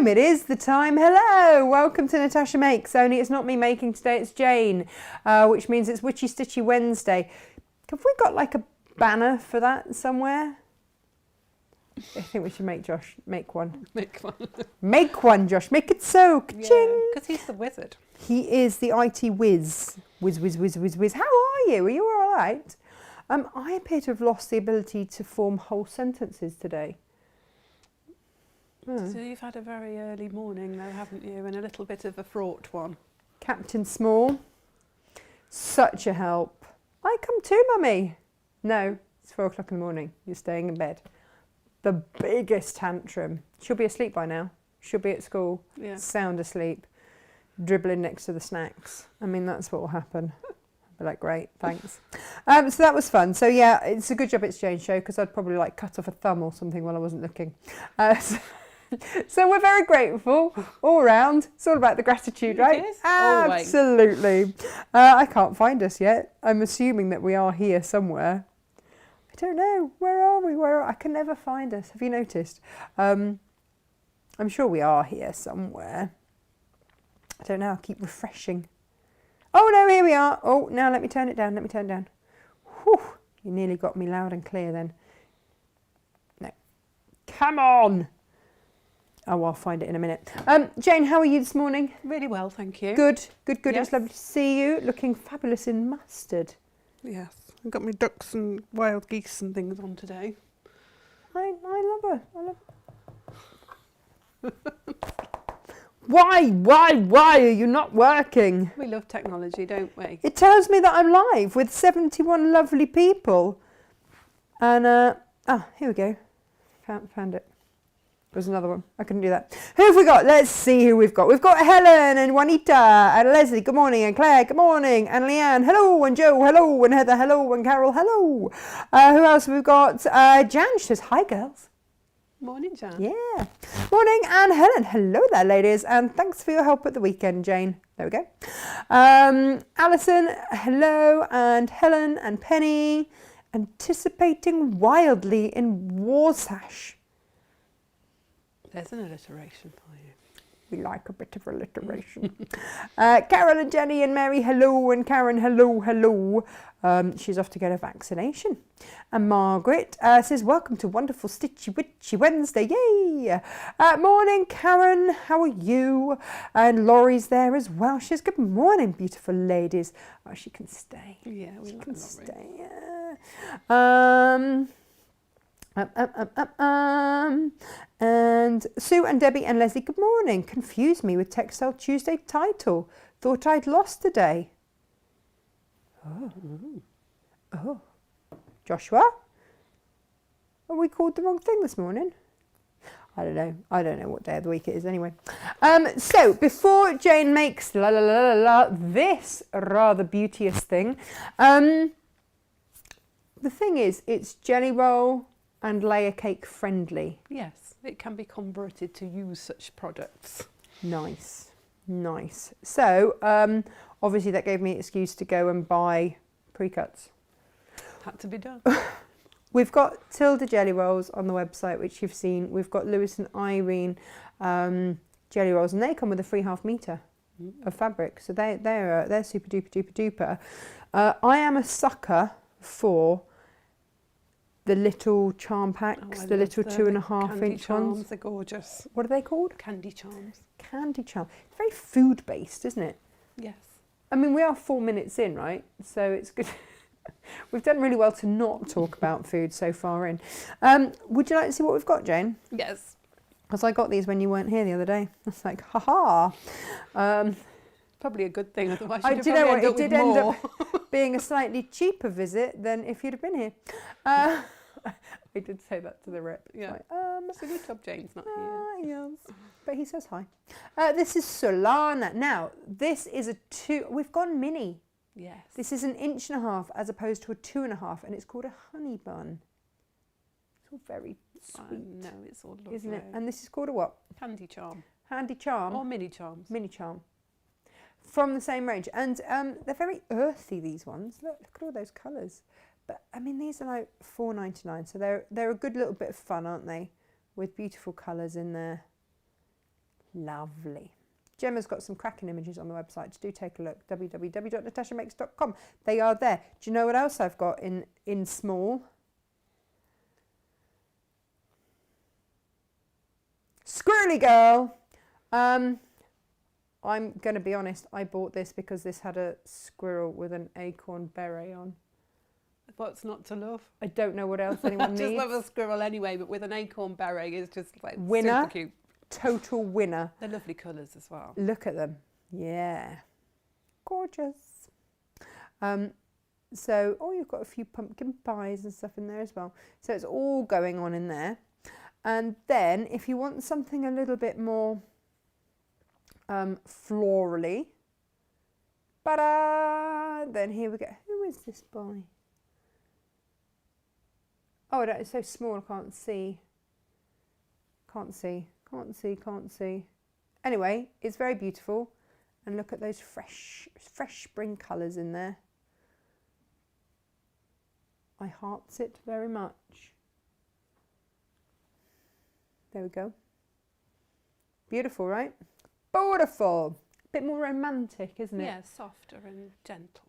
time. It is the time. Hello. Welcome to Natasha Makes. Only it's not me making today, it's Jane, which means it's Witchy Stitchy Wednesday. Have we got like a banner for that somewhere? I think we should make Josh make one. Make one. Make one, Josh. Make it so. Ka-ching. Because he's the wizard. He is the IT whiz. Whiz. How are you? Are you all right? I appear to have lost the ability to form whole sentences today. So you've had a very early morning though, haven't you? And a little bit of a fraught one. Captain Small. Such a help. I come too, Mummy. No, it's 4 o'clock in the morning. You're staying in bed. The biggest tantrum. She'll be asleep by now. She'll be at school. Yeah. Sound asleep. Dribbling next to the snacks. I mean, that's what will happen. I'll be like, great, thanks. So that was fun. So yeah, it's a good job it's Jane's show because I'd probably like cut off a thumb or something while I wasn't looking. So we're very grateful all round. It's all about the gratitude, right? It is. Absolutely. I can't find us yet. I'm assuming that we are here somewhere. I don't know. Where are we? I can never find us. Have you noticed? I'm sure we are here somewhere. I don't know. I'll keep refreshing. Oh no, here we are. Oh, now let me turn it down. Whew, you nearly got me loud and clear then. No. Come on. Oh, I'll find it in a minute. Jane, how are you this morning? Really well, thank you. Good. Yes. It was lovely to see you. Looking fabulous in mustard. Yes. I've got my ducks and wild geese and things on today. I love her. Why are you not working? We love technology, don't we? It tells me that I'm live with 71 lovely people. And, here we go. Found it. There's another one. I couldn't do that. Who have we got? Let's see who we've got. We've got Helen and Juanita and Leslie. Good morning. And Claire. Good morning. And Leanne. Hello. And Joe. Hello. And Heather. Hello. And Carol. Hello. Who else have we got? Jan. She says, hi, girls. Morning, Jan. Yeah. Morning. And Helen. Hello there, ladies. And thanks for your help at the weekend, Jane. There we go. Alison. Hello. And Helen and Penny. Anticipating wildly in Warsash. There's an alliteration for you. We like a bit of alliteration. Carol and Jenny and Mary, hello. And Karen, hello. She's off to get a vaccination. And Margaret says, welcome to wonderful Stitchy Witchy Wednesday. Yay! Morning, Karen. How are you? And Laurie's there as well. She says, good morning, beautiful ladies. Oh, she can stay. Yeah, we can like stay. Yeah. And Sue and Debbie and Leslie, good morning. Confused me with Textile Tuesday title. Thought I'd lost today. Oh. Joshua? Are we called the wrong thing this morning? I don't know what day of the week it is anyway. So before Jane makes this rather beauteous thing, the thing is, it's jelly roll and layer cake friendly. Yes, it can be converted to use such products. Nice. So, obviously that gave me an excuse to go and buy pre-cuts. Had to be done. We've got Tilda jelly rolls on the website, which you've seen. We've got Lewis and Irene jelly rolls, and they come with a free half metre of fabric. So they're super duper. I am a sucker for the little charm packs, the little 2.5 inch ones. They're gorgeous. What are they called? Candy charms. Candy charm. It's very food based, isn't it? Yes. I mean, we are 4 minutes in, right? So it's good. We've done really well to not talk about food so far in. Would you like to see what we've got, Jane? Yes. Because I got these when you weren't here the other day. I was like, ha. Probably a good thing, otherwise Do you know what? It did end up being a slightly cheaper visit than if you'd have been here. I did say that to the rep. Yeah. Like, it's a good job Jane's not here. Yes. But he says hi. This is Solana. Now, this is we've gone mini. Yes. This is 1.5 inches as opposed to a 2.5, and it's called a honey bun. It's all very sweet. No, it's all lovely. Isn't it? And this is called a what? Candy charm. Handy charm. Or mini charms. Mini charm. From the same range. And they're very earthy, these ones. Look at all those colours. But, I mean, these are like $4.99. So they're a good little bit of fun, aren't they? With beautiful colours in there. Lovely. Gemma's got some cracking images on the website. Do take a look. www.natashamakes.com. They are there. Do you know what else I've got in small? Squirrely girl. I'm going to be honest. I bought this because this had a squirrel with an acorn beret on. What's not to love? I don't know what else anyone I needs. just love a squirrel anyway, but with an acorn beret is just like Winner. super cute. Total winner. They're lovely colours as well. Look at them. Yeah. Gorgeous. So, you've got a few pumpkin pies and stuff in there as well. So it's all going on in there. And then if you want something a little bit more florally, then here we go. Who is this by? Oh, it's so small I can't see. Can't see. Anyway, it's very beautiful. And look at those fresh spring colours in there. I hearts it very much. There we go. Beautiful, right? Beautiful. A bit more romantic, isn't it? Yeah, softer and gentle.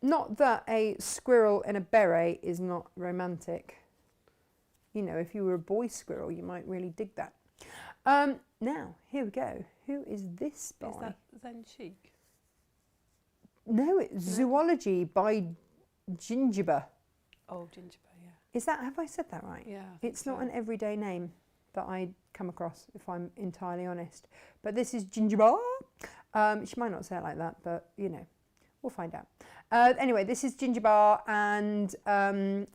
Not that a squirrel in a beret is not romantic. You know, if you were a boy squirrel, you might really dig that. Now, here we go. Who is this by? Is that Zen Chic? No, it's Zoology by Gingiber. Oh, Gingiber, yeah. Is that, have I said that right? Yeah. It's not an everyday name that I come across, if I'm entirely honest. But this is Gingiber. She might not say it like that, but, you know, we'll find out. Anyway, this is Gingiber, and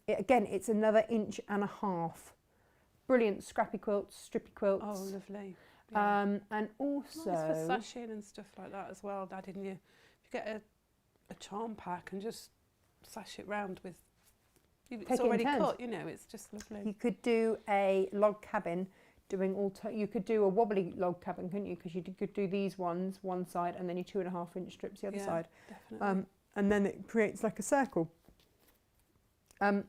again, it's another 1.5 inches. Brilliant scrappy quilts, strippy quilts. Oh, lovely. Yeah. And also... Nice for sashing and stuff like that as well, Dad, didn't you? If you get a charm pack and just sash it round with... It's already cut, you know, it's just lovely. You could do a log cabin doing you could do a wobbly log cabin, couldn't you? Because you could do these ones one side and then your 2.5 inch strips the other side. Definitely. And then it creates like a circle. I'm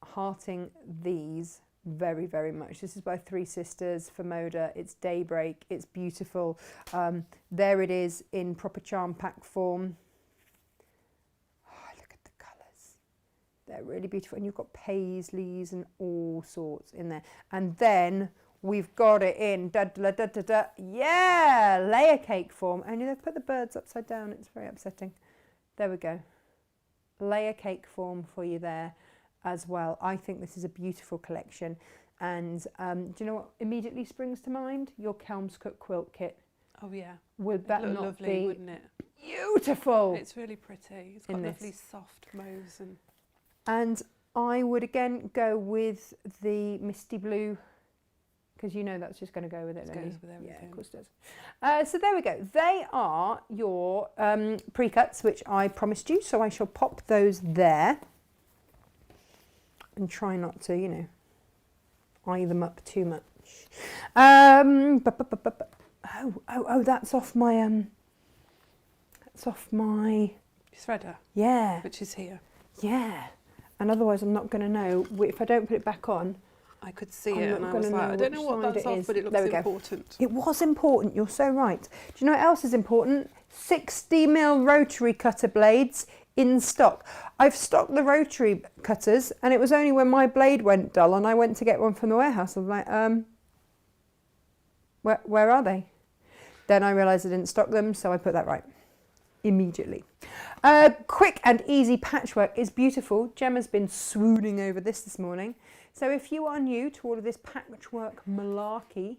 hearting these very, very much. This is by Three Sisters for Moda. It's Daybreak. It's beautiful. There it is in proper charm pack form. Look at the colours. They're really beautiful. And you've got paisleys and all sorts in there. And then we've got it in, yeah, layer cake form. Only they've put the birds upside down. It's very upsetting. There we go. Layer cake form for you there as well. I think this is a beautiful collection. And do you know what immediately springs to mind? Your Kelmscook quilt kit. Oh, yeah. Would that not lovely, be wouldn't it? Beautiful? It's really pretty. It's got lovely soft mauves. And I would again go with the misty blue, because you know that's just going to go with it. It goes with everything. Yeah, of course it does. So there we go. They are your pre-cuts, which I promised you. So I shall pop those there and try not to, you know, eye them up too much. That's off my Threader. Yeah. Which is here. Yeah. And otherwise I'm not going to know if I don't put it back on. I could see it and I was like, I don't know what that's off, but it looks important. It was important, you're so right. Do you know what else is important? 60mm rotary cutter blades in stock. I've stocked the rotary cutters and it was only when my blade went dull and I went to get one from the warehouse. I'm like, where are they? Then I realised I didn't stock them, so I put that right immediately. Quick and easy patchwork is beautiful. Gemma's been swooning over this morning. So if you are new to all of this patchwork malarkey,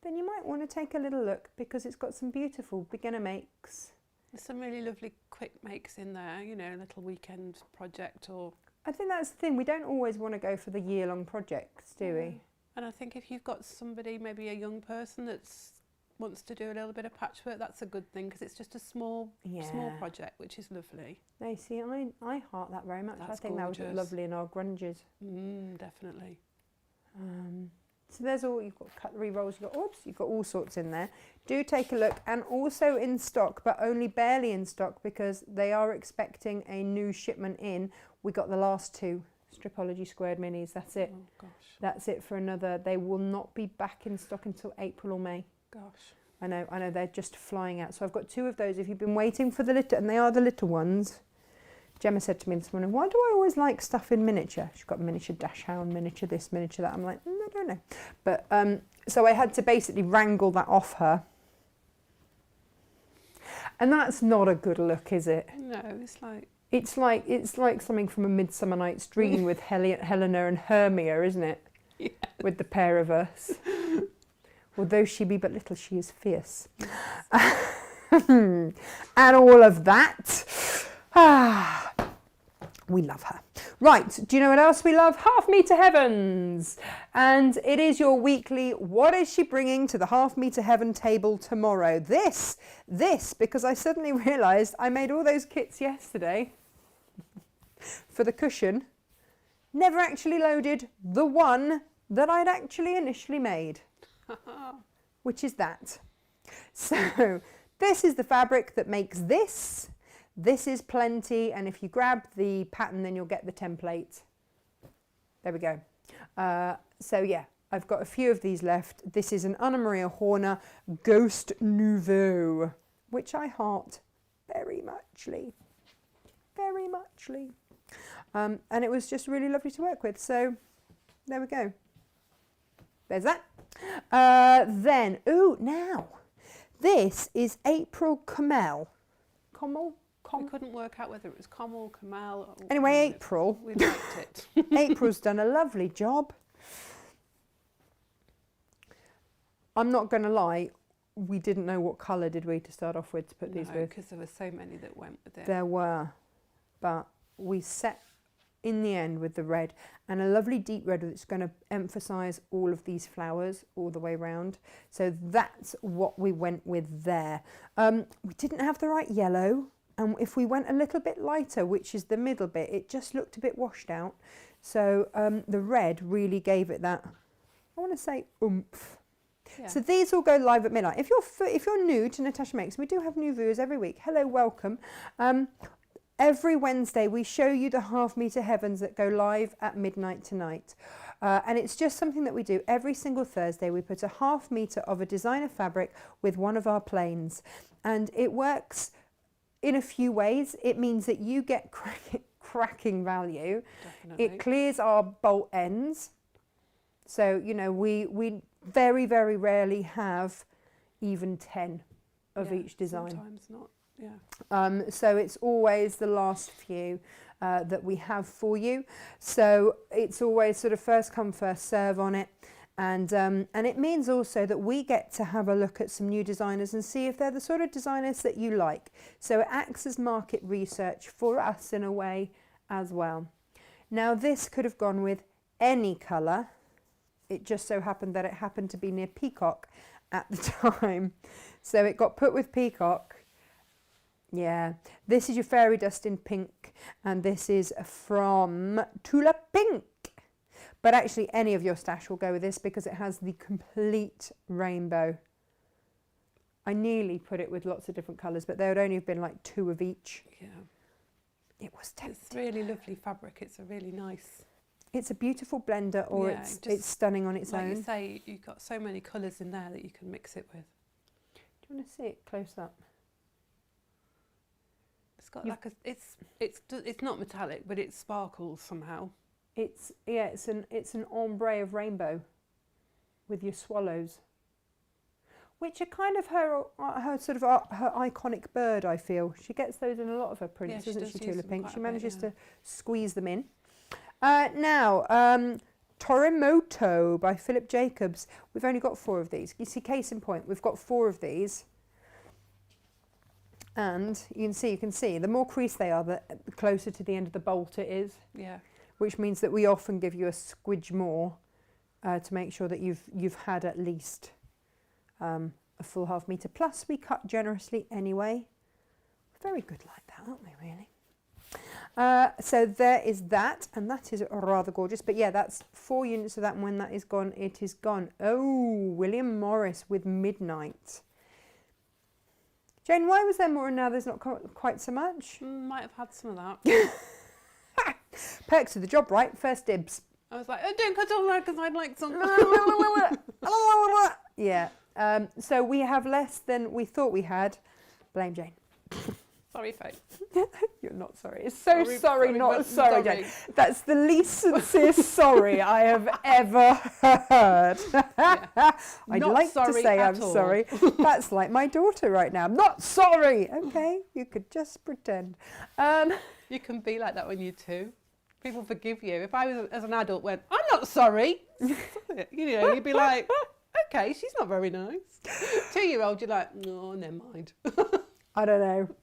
then you might want to take a little look because it's got some beautiful beginner makes. There's some really lovely quick makes in there, you know, a little weekend project or... I think that's the thing. We don't always want to go for the year-long projects, do we? And I think if you've got somebody, maybe a young person that's wants to do a little bit of patchwork, that's a good thing because it's just a small project, which is lovely. No, see, I heart that very much. That's I think gorgeous. that would look lovely in our grunges. Definitely. So there's all, you've got cutlery rolls, you've got all sorts in there. Do take a look, and also in stock, but only barely in stock because they are expecting a new shipment in. We got the last two, Stripology Squared Minis. That's it. Oh gosh. That's it for another. They will not be back in stock until April or May. Gosh. I know, they're just flying out. So I've got 2 of those. If you've been waiting for the little, and they are the little ones. Gemma said to me this morning, why do I always like stuff in miniature? She's got miniature dash hound, miniature this, miniature that. I'm like, I don't know. But so I had to basically wrangle that off her. And that's not a good look, is it? No, it's like... It's like something from A Midsummer Night's Dream with Helena and Hermia, isn't it? Yeah. With the pair of us. Although she be but little, she is fierce. And all of that. We love her. Right, do you know what else we love? Half Meter Heavens. And it is your weekly, what is she bringing to the Half Meter Heaven table tomorrow? This, because I suddenly realised I made all those kits yesterday for the cushion. Never actually loaded the one that I'd actually initially made, which is that. So this is the fabric that makes this. This is plenty, and if you grab the pattern, then you'll get the template. There we go. So yeah, I've got a few of these left. This is an Anna Maria Horner Ghost Nouveau, which I heart very muchly. Very muchly. And it was just really lovely to work with. So there we go. There's that. Then, now, this is April Camel. We couldn't work out whether it was Commel, Camel. Anyway, April. We liked it. April's done a lovely job. I'm not going to lie, we didn't know what colour, did we, to start off with, to put these with? Because there were so many that went with it. There were, but we set in the end with the red, and a lovely deep red that's going to emphasise all of these flowers all the way round. So that's what we went with there. We didn't have the right yellow. And if we went a little bit lighter, which is the middle bit, it just looked a bit washed out. So the red really gave it that, I want to say, oomph. Yeah. So these all go live at midnight. If you're new to Natasha Makes, we do have new viewers every week. Hello, welcome. Every Wednesday we show you the Half Meter Heavens that go live at midnight tonight. And it's just something that we do every single Thursday. We put a half meter of a designer fabric with one of our planes. And it works in a few ways. It means that you get cracking value. Definitely. It clears our bolt ends. So, you know, we very, very rarely have even 10 of each design. Sometimes not, yeah. So it's always the last few that we have for you. So it's always sort of first come, first serve on it. And it means also that we get to have a look at some new designers and see if they're the sort of designers that you like. So it acts as market research for us in a way as well. Now this could have gone with any colour. It just so happened that it happened to be near peacock at the time. So it got put with peacock. Yeah, this is your fairy dust in pink, and this is from Tula Pink. But actually any of your stash will go with this because it has the complete rainbow. I nearly put it with lots of different colours, but there would only have been like 2 of each. Yeah. It was tempting. It's really lovely fabric. It's a really nice... It's a beautiful blender, or it's stunning on its own. Like you say, you've got so many colours in there that you can mix it with. Do you want to see it close up? It's got like a... It's not metallic, but it sparkles somehow. It's an ombre of rainbow with your swallows, which are kind of her iconic bird. I feel she gets those in a lot of her prints, doesn't she? Tula Pink. She manages to squeeze them in. Now, Torimoto by Philip Jacobs. We've only got 4 of these. You see, case in point, we've got 4 of these. And you can see the more creased they are, the closer to the end of the bolt it is. Yeah. Which means that we often give you a squidge more to make sure that you've had at least a full half meter. Plus, we cut generously anyway. We're very good like that, aren't we? Really. So there is that, and that is rather gorgeous. But yeah, that's 4 units of that, and when that is gone, it is gone. Oh, William Morris with Midnight. Jane, why was there more and now there's not quite so much? Might have had some of that. Perks of the job, right? First dibs. I was like, oh, don't cut all that because I'd like some. Yeah. So we have less than we thought we had. Blame Jane. Sorry, folks. You're not sorry. It's so sorry, not sorry, sorry. Jane. That's the least sincere sorry I have ever heard. Yeah. I'd Not like to sorry say at I'm all. sorry. That's like my daughter right now. I'm not sorry. Okay, you could just pretend. You can be like that when you're 2. People forgive you. If I was, as an adult, went, I'm not sorry. You know, you'd be like, okay, she's not very nice. 2-year-old, you're like, no, never mind. I don't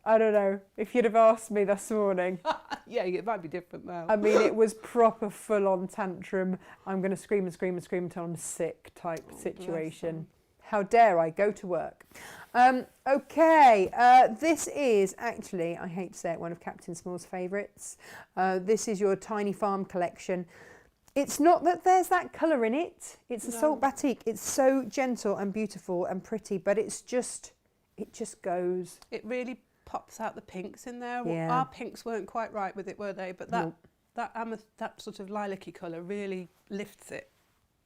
know. If you'd have asked me this morning. Yeah, it might be different now. I mean, it was proper full-on tantrum. I'm going to scream and scream and scream until I'm sick type situation. How dare I go to work? Okay, this is actually, I hate to say it, one of Captain Small's favourites. This is your Tiny Farm collection. It's not that there's that colour in it. It's a salt batik. It's so gentle and beautiful and pretty, but it just goes. It really pops out the pinks in there. Yeah. Our pinks weren't quite right with it, were they? But that sort of lilac-y colour really lifts it.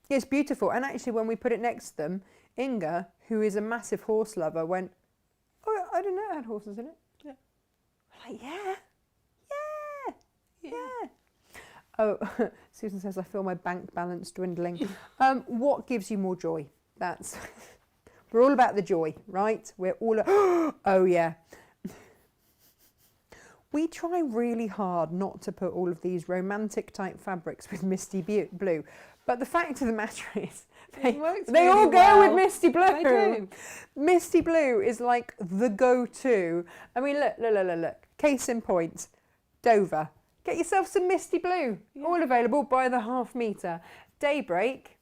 It's beautiful. And actually, when we put it next to them, Inga, who is a massive horse lover, went, oh, I didn't know it had horses in it. Yeah. I'm like, yeah. Oh, Susan says, I feel my bank balance dwindling. What gives you more joy? That's... We're all about the joy, right? We're all... Oh, yeah. We try really hard not to put all of these romantic type fabrics with misty blue. But the fact of the matter is, they all go with misty blue. They do. Misty blue is like the go-to. I mean, look. Case in point, Dover. Get yourself some misty blue. Yeah. All available by the half metre. Daybreak.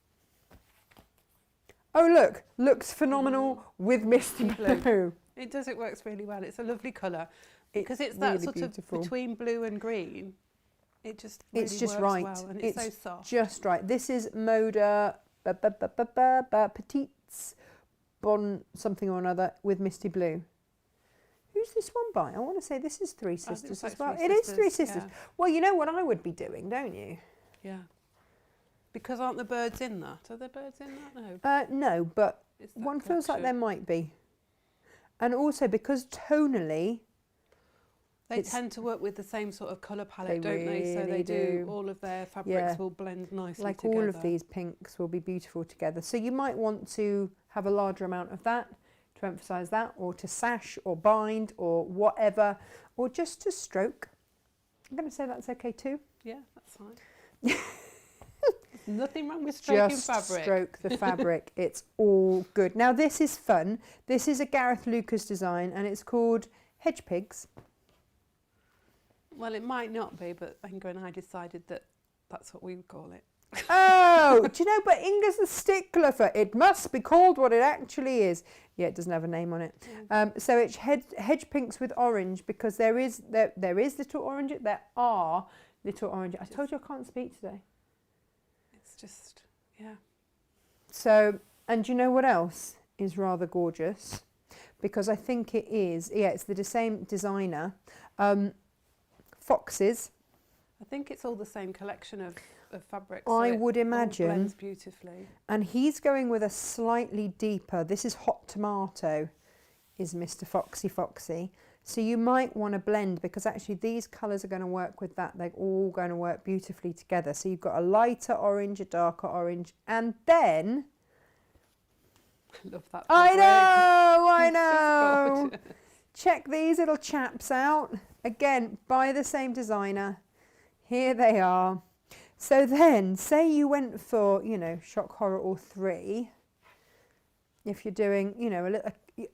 Oh, look. Looks phenomenal with misty blue. It does. It works really well. It's a lovely colour. Because it's that really sort beautiful. of between blue and green. It just really it's just works right. well, and it's so soft. Just right. This is Moda Petites Bon something or another with misty blue. Who's this one by? I want to say this is Three Sisters as well. It is Three Sisters. Yeah. Well, you know what I would be doing, don't you? Yeah. Because aren't the birds in that? Are there birds in that? No. No, but one feels like there might be. And also because tonally... They tend to work with the same sort of colour palette, don't they? So they do. All of their fabrics will blend nicely together. All of these pinks will be beautiful together. So you might want to have a larger amount of that to emphasise that, or to sash or bind or whatever, or just to stroke. I'm going to say that's okay too. Yeah, that's fine. Nothing wrong with stroking fabric. Just stroke the fabric. It's all good. Now this is fun. This is a Gareth Lucas design and it's called Hedge Pigs. Well, it might not be, but Inga and I decided that that's what we would call it. Oh, do you know, but Inga's a stickler for it must be called what it actually is. Yeah, it doesn't have a name on it. So it's hedge pinks with orange because there is little orange. There are little orange. I told you I can't speak today. It's just, yeah. So, and do you know what else is rather gorgeous? Because I think it is, it's the same designer. Foxes. I think it's all the same collection of fabrics. I would imagine. All blends beautifully. And he's going with a slightly deeper. This is Hot Tomato, is Mr. Foxy. So you might want to blend because actually these colours are going to work with that. They're all going to work beautifully together. So you've got a lighter orange, a darker orange, and then... I love that. I know. Check these little chaps out. Again, by the same designer. Here they are. So then, say you went for, shock, horror, or 3. If you're doing,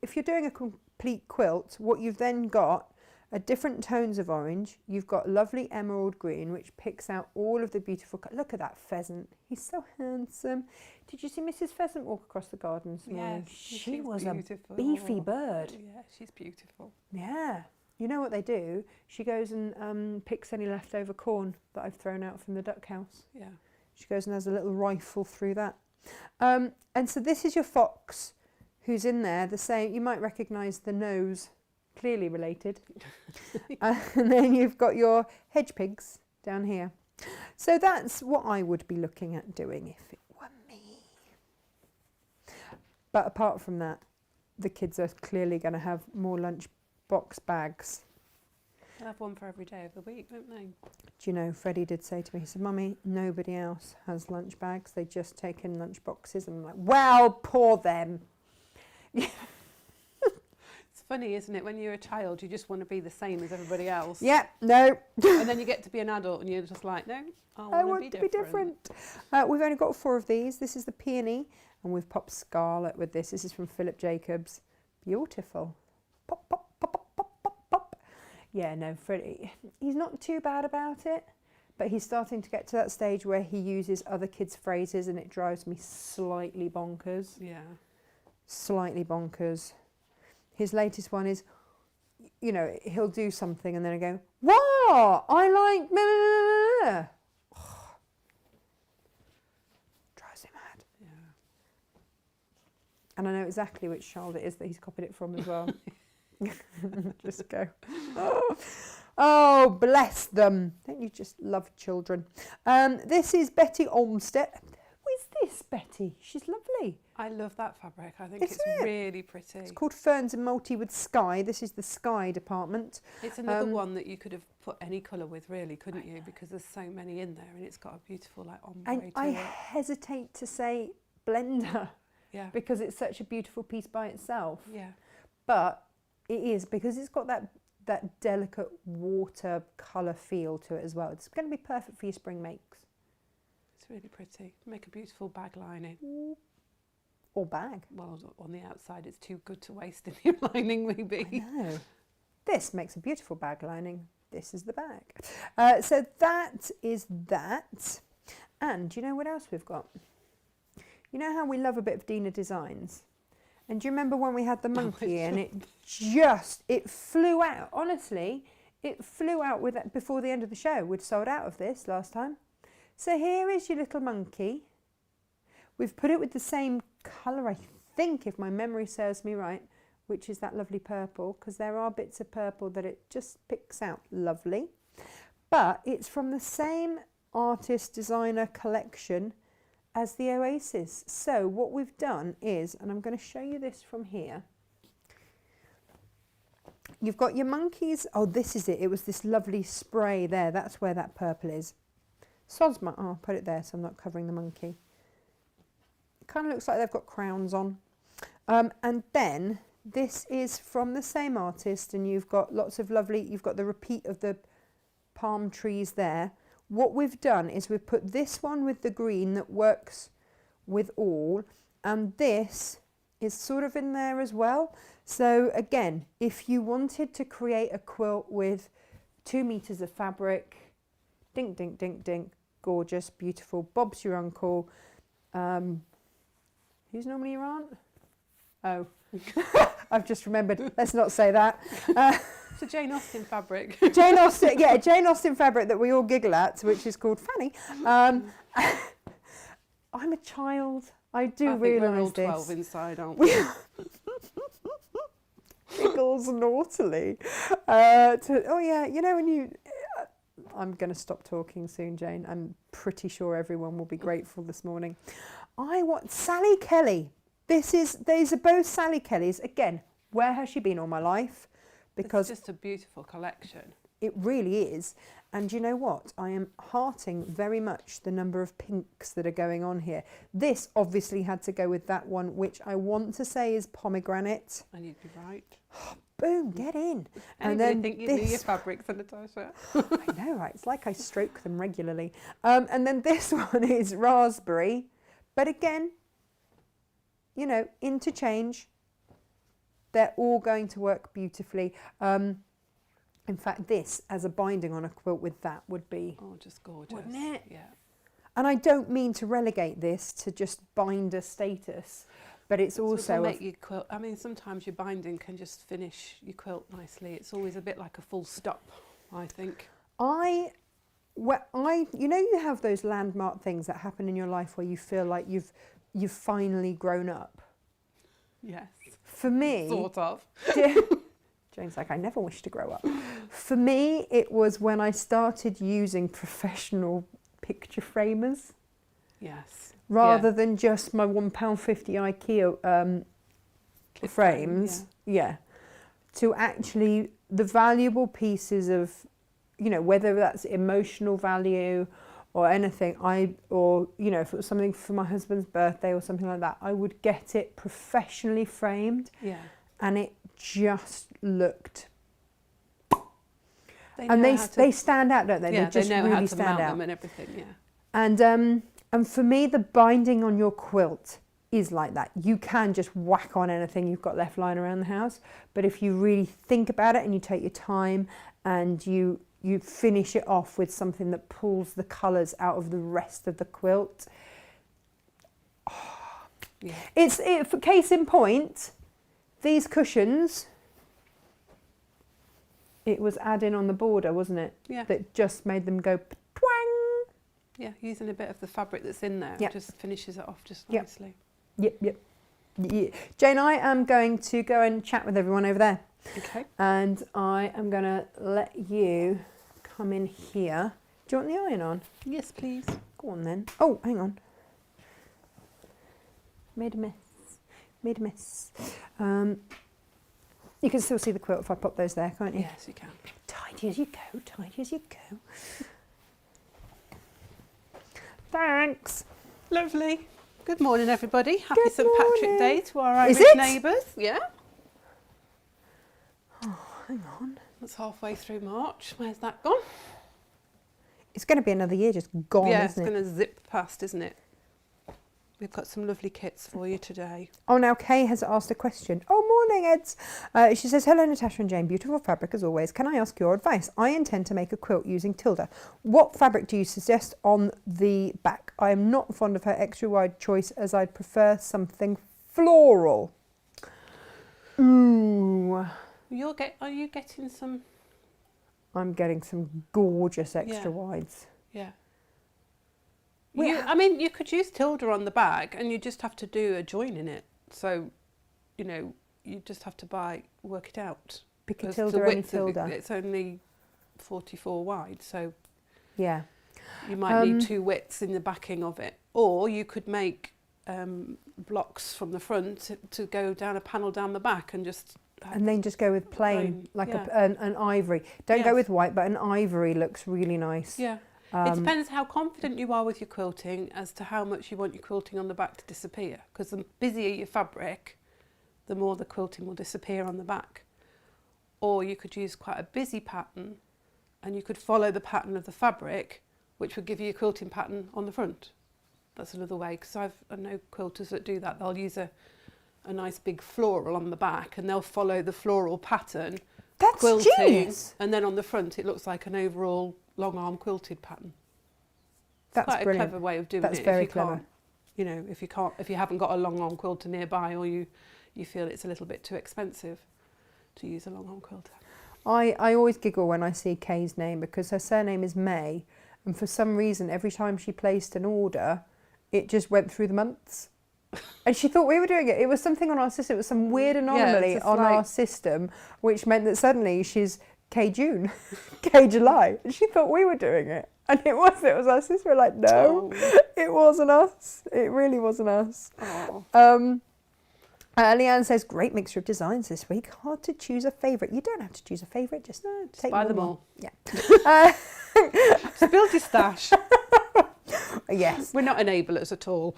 if you're doing a complete quilt, what you've then got are different tones of orange. You've got lovely emerald green, which picks out all of the beautiful... Look at that pheasant. He's so handsome. Did you see Mrs. Pheasant walk across the garden this morning? Yes, she was beautiful. A beefy bird. Yeah, she's beautiful. Yeah. You know what they do? She goes and picks any leftover corn that I've thrown out from the duck house. Yeah. She goes and has a little rifle through that. And so this is your fox who's in there. The same. You might recognise the nose. Clearly related. And then you've got your hedge pigs down here. So that's what I would be looking at doing if it were me. But apart from that, the kids are clearly going to have more lunch box bags. They'll have one for every day of the week, won't they? Do you know, Freddie did say to me, he said, Mummy, nobody else has lunch bags. They just take in lunch boxes. And I'm like, well, poor them. It's funny, isn't it? When you're a child, you just want to be the same as everybody else. Yeah, no. And then you get to be an adult and you're just like, no, I want to be different. We've only got 4 of these. This is the peony. And we've popped scarlet with this. This is from Philip Jacobs. Beautiful. Pop, pop, pop, pop, pop, pop, pop. Yeah, no, Freddie, he's not too bad about it. But he's starting to get to that stage where he uses other kids' phrases and it drives me slightly bonkers. Yeah. Slightly bonkers. His latest one is, you know, he'll do something and then I go, what? I like... Blah, blah, blah. Oh, drives me mad. Yeah. And I know exactly which child it is that he's copied it from as well. Just go, oh, bless them. Don't you just love children? This is Betty Olmsted. Who is this, Betty? She's lovely. I love that fabric. I think Isn't it's it? really pretty. It's called Ferns and Multi with Sky. This is the Sky department. It's another one that you could have put any colour with, really, couldn't you? Because there's so many in there and it's got a beautiful, like, ombre And to I it. hesitate to say blender Yeah. because it's such a beautiful piece by itself. Yeah. But it is, because it's got that delicate water colour feel to it as well. It's going to be perfect for your spring makes. It's really pretty. Make a beautiful bag lining. Or bag. Well, on the outside, it's too good to waste in your lining, maybe. I know. This makes a beautiful bag lining. This is the bag. So that is that. And do you know what else we've got? You know how we love a bit of Dina Designs? And do you remember when we had the monkey and it flew out? Honestly, it flew out with it before the end of the show. We'd sold out of this last time. So here is your little monkey. We've put it with the same colour, I think, if my memory serves me right, which is that lovely purple, because there are bits of purple that it just picks out lovely. But it's from the same artist designer collection as the Oasis. So what we've done is, and I'm going to show you this from here. You've got your monkeys. Oh, this is it. It was this lovely spray there. That's where that purple is. Sosma. Oh, I'll put it there so I'm not covering the monkey. Kind of looks like they've got crowns on. And then this is from the same artist, and you've got lots of lovely, you've got the repeat of the palm trees there. What we've done is we've put this one with the green that works with all, and this is sort of in there as well. So again, if you wanted to create a quilt with 2 meters of fabric, dink, dink, dink, dink, gorgeous, beautiful, Bob's your uncle. Who's normally your aunt? Oh, I've just remembered. Let's not say that. It's a Jane Austen fabric. Jane Austen, yeah, Jane Austen fabric that we all giggle at, which is called Fanny. I'm a child. I do realise we're all this. 12 inside, aren't we? Giggles naughtily. Oh yeah, you know when you. I'm going to stop talking soon, Jane. I'm pretty sure everyone will be grateful this morning. I want Sally Kelly. These are both Sally Kellys. Again, where has she been all my life? Because it's just a beautiful collection. it really is. And you know what? I am hearting very much the number of pinks that are going on here. This obviously had to go with that one, which I want to say is pomegranate. And you'd be right. Boom, get in. And And then then think you knew your this, fabrics, Natasha. I know, right? It's like I stroke them regularly. And then this one is raspberry. But again, you know, interchange. They're all going to work beautifully. In fact, this as a binding on a quilt with that would be... Oh, just gorgeous. Wouldn't it? Yeah. And I don't mean to relegate this to just binder status, but it's So also... it'll make your quilt. I mean, sometimes your binding can just finish your quilt nicely. It's always a bit like a full stop, I think. you know, you have those landmark things that happen in your life where you feel like you've finally grown up. Yes. For me... Sort of. Jane's like, I never wish to grow up. For me, it was when I started using professional picture framers Yes. rather than just my £1.50 IKEA Clip frames. Yeah. To actually the valuable pieces of, you know, whether that's emotional value or anything, or you know, if it was something for my husband's birthday or something like that, I would get it professionally framed, Yeah. and it just looked. They And know how to- they stand out, don't they? Yeah, They just they know really how to stand mount out. them and everything. Yeah. And for me, the binding on your quilt is like that. You can just whack on anything you've got left lying around the house, but if you really think about it and you take your time and you finish it off with something that pulls the colours out of the rest of the quilt. Yeah. For case in point, these cushions, it was adding on the border, wasn't it? Yeah. That just made them go twang. Yeah, using a bit of the fabric that's in there Yep. just finishes it off just Yep. nicely. Yep. Jane, I am going to go and chat with everyone over there. Okay. And I am going to let you come in here. Do you want the iron on? Yes, please. Go on then. Oh, hang on. Made a mess. You can still see the quilt if I pop those there, can't you? Yes, you can. Tidy as you go. Thanks. Lovely. Good morning, everybody. Happy Good St Patrick Day morning. to our Irish Is it? neighbours. Yeah. Oh, hang on. That's halfway through March. Where's that gone? It's going to be another year just gone, Yeah, it's isn't it? going to zip past, isn't it? We've got some lovely kits for you today. Oh, now Kay has asked a question. Oh, morning, Eds. She says, hello, Natasha and Jane. Beautiful fabric as always. Can I ask your advice? I intend to make a quilt using Tilda. What fabric do you suggest on the back? I am not fond of her extra wide choice as I'd prefer something floral. Ooh. Are you getting some? I'm getting some gorgeous extra wides. Yeah. Well, I mean, you could use Tilda on the back and you just have to do a join in it. So, you know, you just have to work it out. Pick a Because Tilda the or any width of it, Tilda. it's only 44 wide, so Yeah. you might need two widths in the backing of it. Or you could make blocks from the front to go down a panel down the back and just... And then just go with plain, like an ivory. Don't go Yes. with white, but an ivory looks really nice. Yeah. It depends how confident you are with your quilting as to how much you want your quilting on the back to disappear. Because the busier your fabric, the more the quilting will disappear on the back. Or you could use quite a busy pattern and you could follow the pattern of the fabric, which would give you a quilting pattern on the front. That's another way, because I know quilters that do that. They'll use a nice big floral on the back and they'll follow the floral pattern. That's quilting, genius. and then on the front it looks like an overall long arm quilted pattern. That's Quite brilliant. a clever way of doing That's it. very if you clever. Can't, you know, if you haven't got a long arm quilter nearby, or you feel it's a little bit too expensive to use a long arm quilter. I always giggle when I see Kay's name because her surname is May, and for some reason every time she placed an order, it just went through the months. And she thought we were doing it. It was something on our system. It was some weird anomaly just on like- our system, which meant that suddenly she's K June, K July. And she thought we were doing it. And it was our system. We're like, no, it wasn't us. It really wasn't us. Oh. Leanne says, great mixture of designs this week. Hard to choose a favourite. You don't have to choose a favourite. Just take buy them one. all. Yeah. Build your stash. Yes. We're not enablers at all.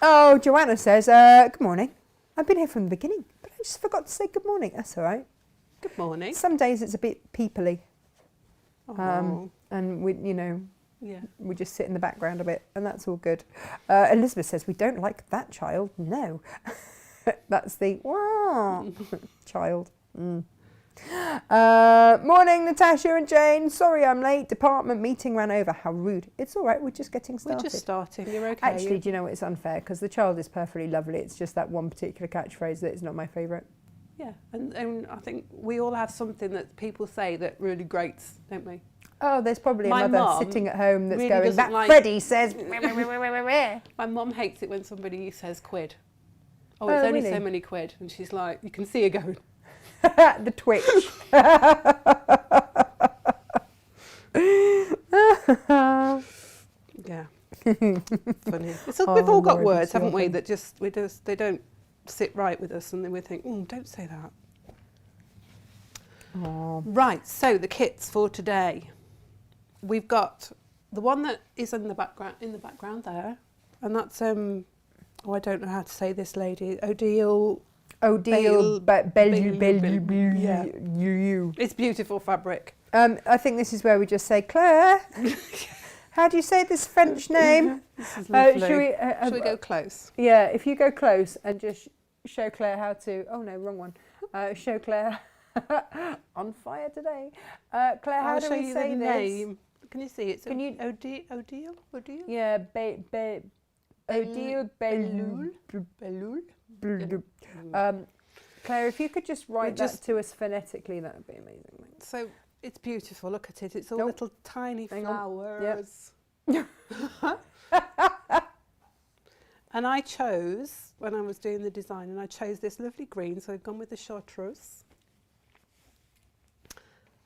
Oh, Joanna says, good morning. I've been here from the beginning, but I just forgot to say good morning. That's all right. Good morning. Some days it's a bit peoply. Oh. And we, you know, Yeah. we just sit in the background a bit, and that's all good. Elizabeth says, we don't like that child. No. That's the child. Morning, Natasha and Jane. Sorry I'm late. Department meeting ran over. How rude. It's all right. We're just getting started. We're just starting. You're okay. Actually, do you know what? It's unfair because the child is perfectly lovely. It's just that one particular catchphrase that is not my favourite. Yeah, and I think we all have something that people say that really grates, don't we? Oh, there's probably My a mother mum sitting at home that's really going, doesn't that like- Freddie says... My mum hates it when somebody says quid. Oh, Oh, it's only really? so many quid. And she's like, you can see her going, The twitch. Yeah. Funny. We've all got Lord, words, it's haven't we, awful. that just they don't sit right with us, and then we think, oh, don't say that. Oh. Right, so the kits for today. We've got the one that is in the background there, and that's I don't know how to say this lady. Odile. Yeah. It's beautiful fabric. I think this is where we just say, Claire, how do you say this French name? This is lovely. Should we go close? Yeah, if you go close and just show Claire how to. Oh no, wrong one. Show Claire on fire today. Claire, how I'll do show we you say the this? name. Can you see? It's Can you- Odile? Yeah, Odile Belul. Claire, if you could just write that to us phonetically, that would be amazing. Thanks. So it's beautiful. Look at it. It's all Nope. little tiny Hang on. flowers. And I chose, when I was doing the design, and I chose this lovely green, so I've gone with the chartreuse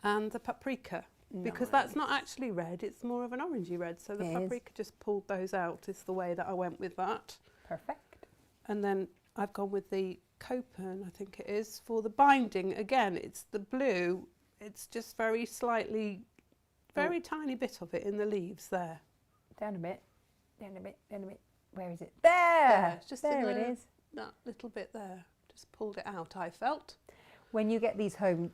and the paprika, because that's not actually red, it's more of an orangey red, so the It is. paprika just pulled those out, is the way that I went with that. Perfect. And then I've gone with the copan, I think it is, for the binding. Again, it's the blue, it's just very slightly, very tiny bit of it in the leaves there. Down a bit. Down a bit. Down a bit. Where is it? There! Just there in it is. That little bit there. Just pulled it out, I felt. When you get these home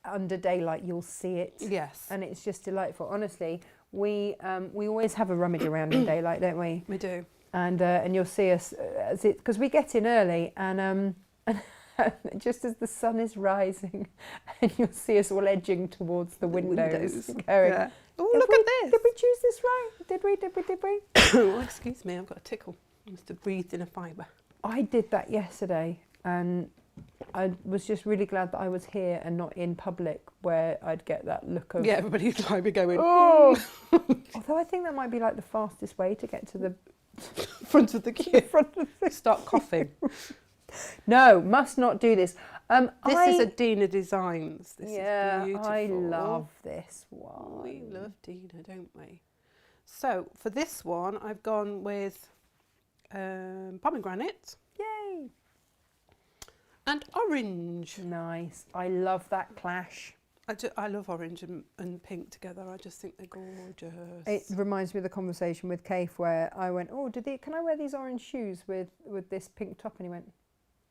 under daylight, you'll see it. Yes. And it's just delightful. Honestly, we always have a rummage around in daylight, don't we? We do. And you'll see us because we get in early, and just as the sun is rising, and you'll see us all edging towards the windows. Going, Yeah. Oh, look at this. Did we choose this right? Did we? Oh, excuse me, I've got a tickle. I must have breathed in a fibre. I did that yesterday, and I was just really glad that I was here and not in public where I'd get that look of... Yeah, everybody's like, we're going, Oh! Although I think that might be like the fastest way to get to the front of the queue. front of the... Start coughing. No, must not do this. This is a Dina Designs. This is beautiful. I love this one. We love Dina, don't we? So for this one, I've gone with pomegranate Yay! and orange. Nice. I love that clash. I love orange and pink together. I just think they're gorgeous. It reminds me of the conversation with Kaif where I went, oh, can I wear these orange shoes with this pink top? And he went,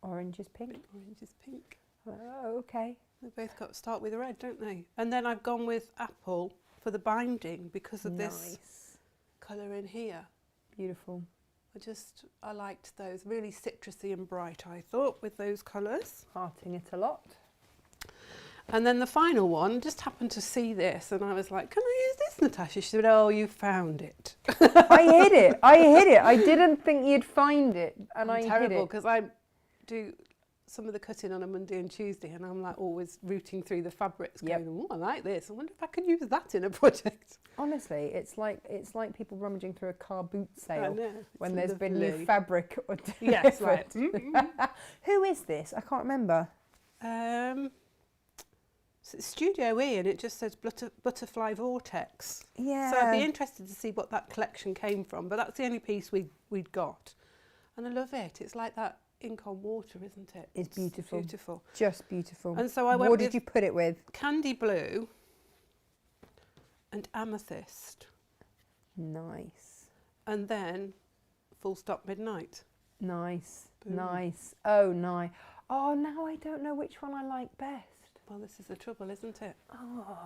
orange is pink. Orange is pink. Oh, okay. They both got to start with red, don't they? And then I've gone with apple for the binding because of this colour in here. Beautiful. I liked those, really citrusy and bright, I thought, with those colours. Hearting it a lot. And then the final one, just happened to see this and I was like, can I use this, Natasha? She said, oh, you found it. I hid it. I didn't think you'd find it, and I hid terrible it. because I do some of the cutting on a Monday and Tuesday and I'm like always rooting through the fabrics going, oh, I like this. I wonder if I can use that in a project. Honestly, it's like people rummaging through a car boot sale when it's there's been new lovely. fabric. Yes, like, Who is this? I can't remember. So it's Studio E and it just says Butterfly Vortex. Yeah. So I'd be interested to see what that collection came from, but that's the only piece we'd got. And I love it. It's like that ink on water, isn't it? It's beautiful. Beautiful. Just beautiful. And so I went What with did you put it with? candy blue and amethyst. Nice. And then full stop midnight. Nice. Boom. Nice. Oh, nice. Oh, now I don't know which one I like best. Well, this is the trouble, isn't it? Oh.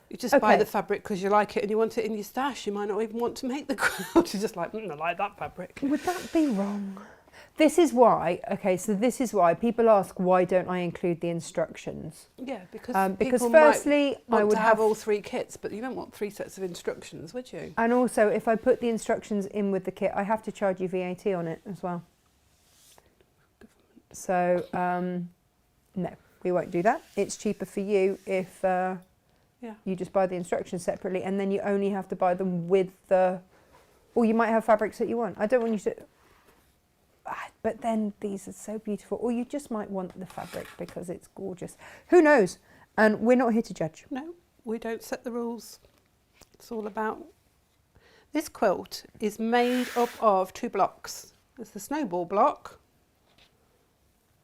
You just buy Okay. the fabric because you like it and you want it in your stash. You might not even want to make the quilt. You're just like, I like that fabric. Would that be wrong? This is why, this is why people ask, why don't I include the instructions? Yeah, because Because people firstly, might I want would to have, have all 3 kits, but you don't want 3 sets of instructions, would you? and also if I put the instructions in with the kit, I have to charge you VAT on it as well. So, no, we won't do that. It's cheaper for you if you just buy the instructions separately, and then you only have to buy them with the, or you might have fabrics that you want. I don't want you to, But then these are so beautiful. Or you just might want the fabric because it's gorgeous. Who knows? And we're not here to judge. No, we don't set the rules. It's all about... This quilt is made up of 2 blocks. There's the snowball block,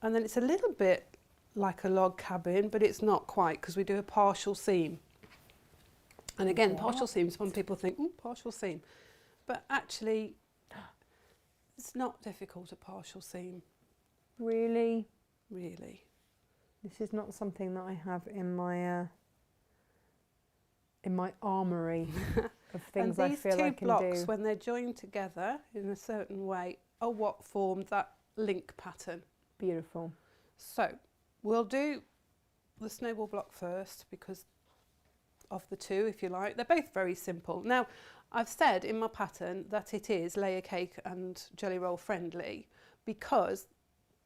and then it's a little bit like a log cabin, but it's not quite because we do a partial seam. And again, partial seams, some people think, oh, partial seam. But actually, it's not difficult, a partial seam. Really? Really. This is not something that I have in my armoury of things I feel I can do. And these 2 blocks, when they're joined together in a certain way, are what form that link pattern. Beautiful. So we'll do the snowball block first because of the 2, if you like. They're both very simple. Now, I've said in my pattern that it is layer cake and jelly roll friendly because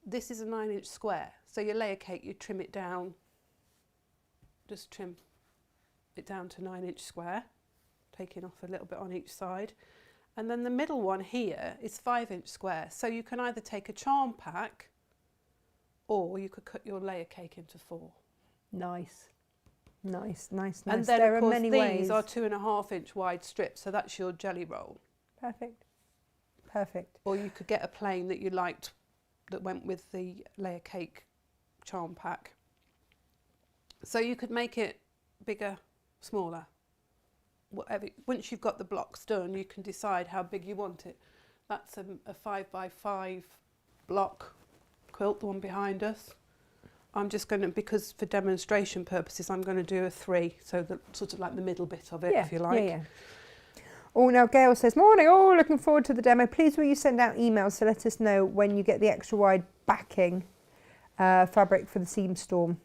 this is a 9-inch square. So your layer cake, you trim it down, just trim it down to 9-inch square, taking off a little bit on each side. And then the middle one here is 5-inch square. So you can either take a charm pack or you could cut your layer cake into 4. Nice. Nice, nice, nice. And then, there of course, are many these ways. are 2.5-inch wide strips, so that's your jelly roll. Perfect. Perfect. Or you could get a plain that you liked that went with the layer cake charm pack. So you could make it bigger, smaller. Whatever. Once you've got the blocks done, you can decide how big you want it. That's a 5x5 block quilt, the one behind us. I'm just going to, because for demonstration purposes, I'm going to do a 3, so the sort of like the middle bit of it, if you like. Yeah. Oh, now Gail says, morning, looking forward to the demo. Please will you send out emails to let us know when you get the extra wide backing fabric for the seam storm.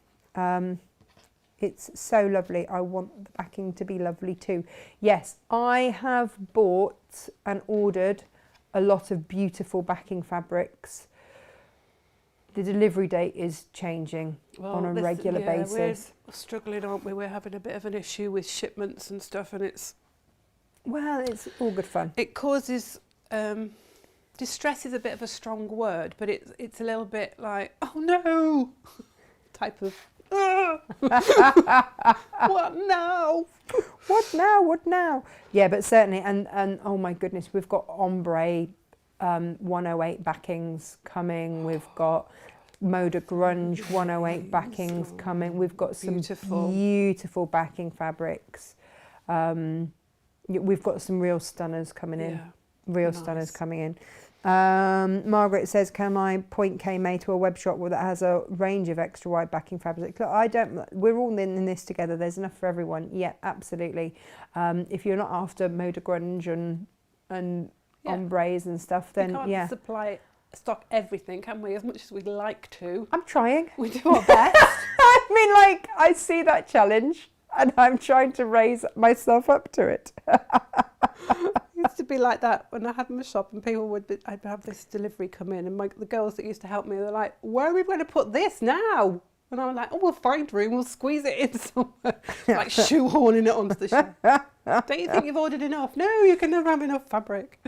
It's so lovely. I want the backing to be lovely too. Yes, I have bought and ordered a lot of beautiful backing fabrics. The delivery date is changing on a regular basis. We're struggling, aren't we? We're having a bit of an issue with shipments and stuff, and it's all good fun. It causes distress is a bit of a strong word, but it's a little bit like, oh no, type of what now? What now? Yeah, but certainly, and oh my goodness, we've got ombre 108 backings coming. We've got Moda Grunge 108 backings coming. We've got some beautiful backing fabrics. We've got some real stunners coming in. Stunners coming in. Margaret says, can I point K May to a web shop that has a range of extra wide backing fabrics? Look, we're all in this together. There's enough for everyone. Yeah, absolutely. If you're not after Moda Grunge and ombres and stuff, then we can't stock everything, can we? As much as we'd like to. I'm trying. We do our best. I mean, like, I see that challenge and I'm trying to raise myself up to it. It used to be like that when I had my shop and I'd have this delivery come in and the girls that used to help me, they're like, where are we going to put this now? And I'm like, oh, we'll find room, we'll squeeze it in somewhere. Like shoehorning it onto the shelf. Don't you think you've ordered enough? No, you can never have enough fabric.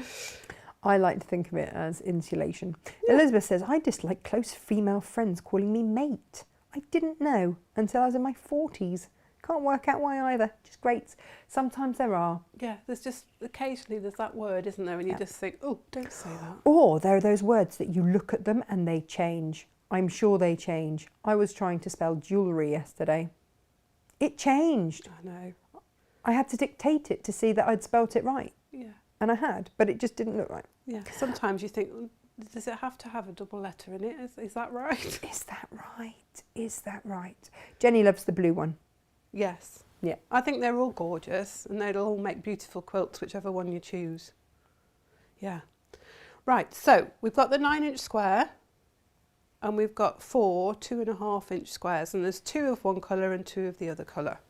I like to think of it as insulation. Yeah. Elizabeth says, I dislike close female friends calling me mate. I didn't know until I was in my 40s. Can't work out why either. Just great. Sometimes there are. Yeah, occasionally there's that word, isn't there? And you just think, oh, don't say that. Or there are those words that you look at them and they change. I'm sure they change. I was trying to spell jewellery yesterday. It changed. I know. I had to dictate it to see that I'd spelt it right. Yeah. And I had, but it just didn't look right. Yeah. Sometimes you think, does it have to have a double letter in it? Is that right? Is that right? Is that right? Jenny loves the blue one. Yes. Yeah. I think they're all gorgeous and they'll all make beautiful quilts, whichever one you choose. Yeah. Right, so we've got the 9-inch square and we've got 4 2.5-inch squares, and there's 2 of one colour and 2 of the other colour.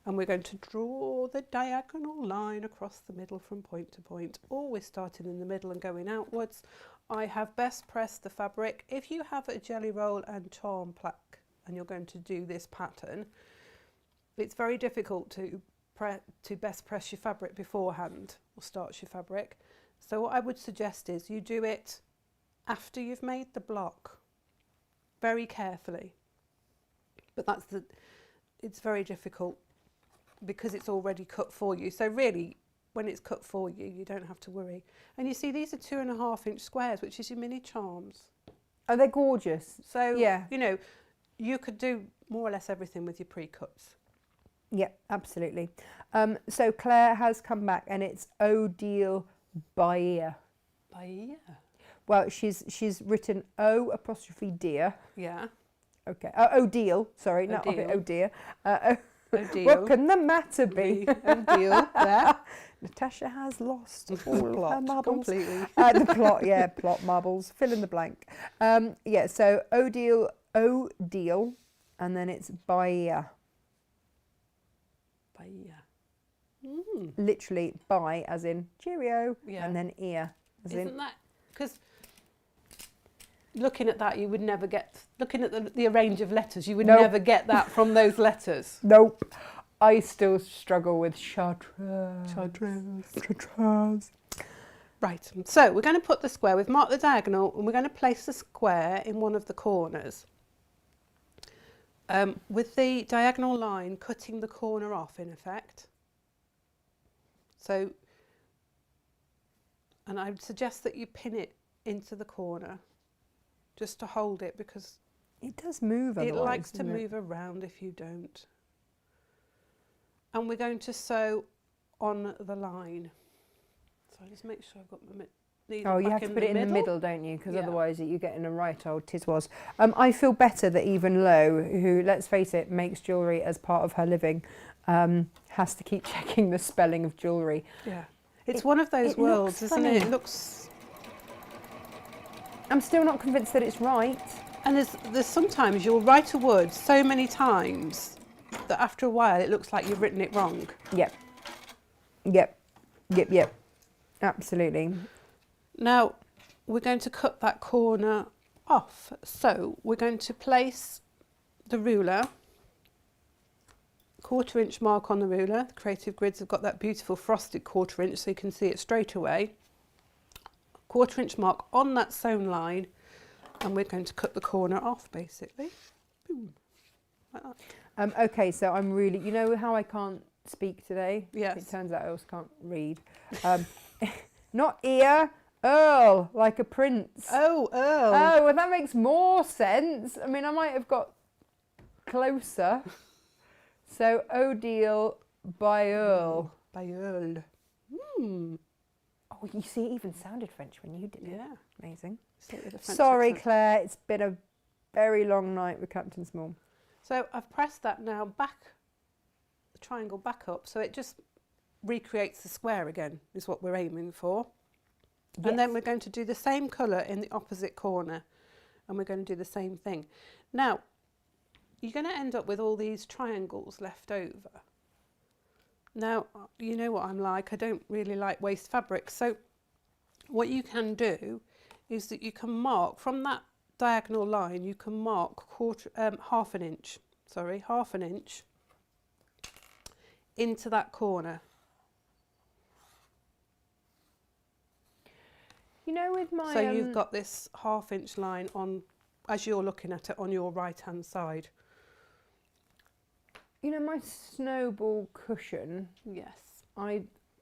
And we're going to draw the diagonal line across the middle from point to point, always starting in the middle and going outwards. I have best pressed the fabric. If you have a jelly roll and charm plaque and you're going to do this pattern, it's very difficult to best press your fabric beforehand or starch your fabric. So what I would suggest is you do it after you've made the block, very carefully. But it's very difficult because it's already cut for you. So really, when it's cut for you, you don't have to worry. And you see, these are 2.5-inch squares, which is your mini charms. Oh, they're gorgeous. So, yeah, you know, you could do more or less everything with your pre-cuts. Yeah, absolutely. So Claire has come back, and it's Odile Bahia. Bahia. Well, she's written O apostrophe dear. Yeah. Okay. Odile. Sorry, not Odile. oh dear. Odile. What can the matter be? Odile. There. Natasha has lost all of her marbles. Completely. The plot, yeah, plot marbles. Fill in the blank. Yeah. So Odile, and then it's Bahia. Bahia. Literally bye as in cheerio, Yeah. and then ear as Isn't in that because looking at that, you would never get looking at the range of letters. You would Nope. never get that from those letters. nope. I still struggle with chartreuse. Chartreuse. Right. So we're going to put the square. We've marked the diagonal, and we're going to place the square in one of the corners. With the diagonal line cutting the corner off, in effect. So, and I would suggest that you pin it into the corner just to hold it, because It does move it otherwise. likes to doesn't it? move around if you don't. And we're going to sew on the line. So I just make sure I've got my needle Oh, you back have to put it in the middle, don't you? Because Yeah. otherwise you get in a right old tiswas. I feel better that even Lo, who, let's face it, makes jewellery as part of her living, has to keep checking the spelling of jewellery. Yeah. It's one of those it worlds, looks isn't funny. it? It looks... I'm still not convinced that it's right. And there's sometimes you'll write a word so many times that after a while it looks like you've written it wrong. Yep. Absolutely. Now, we're going to cut that corner off. So we're going to place the ruler, 1/4 inch mark on the ruler. The Creative Grids have got that beautiful frosted 1/4 inch so you can see it straight away. 1/4 inch mark on that sewn line, and we're going to cut the corner off basically. Boom. Like that. Okay, so I'm really, you know how I can't speak today? Yes. It turns out I also can't read. Not ear, Earl, like a prince. Oh, Oh, well, that makes more sense. I mean, I might have got closer. So, Odile by Earl. By Earl. Oh, you see, it even sounded French when you did it. Yeah. Amazing. Say it with a French Sorry, accent. Claire, it's been a very long night with Captain Small. So I've pressed that now back, the triangle back up, so it just recreates the square again, is what we're aiming for. And then Yes. we're going to do the same colour in the opposite corner, and we're going to do the same thing. Now, you're going to end up with all these triangles left over. Now, you know what I'm like, I don't really like waste fabric, so what you can do is that you can mark from that diagonal line, you can mark half an inch into that corner. You know, with my... So you've got this 1/2 inch line on, as you're looking at it, on your right hand side. You know, my snowball cushion, Yes.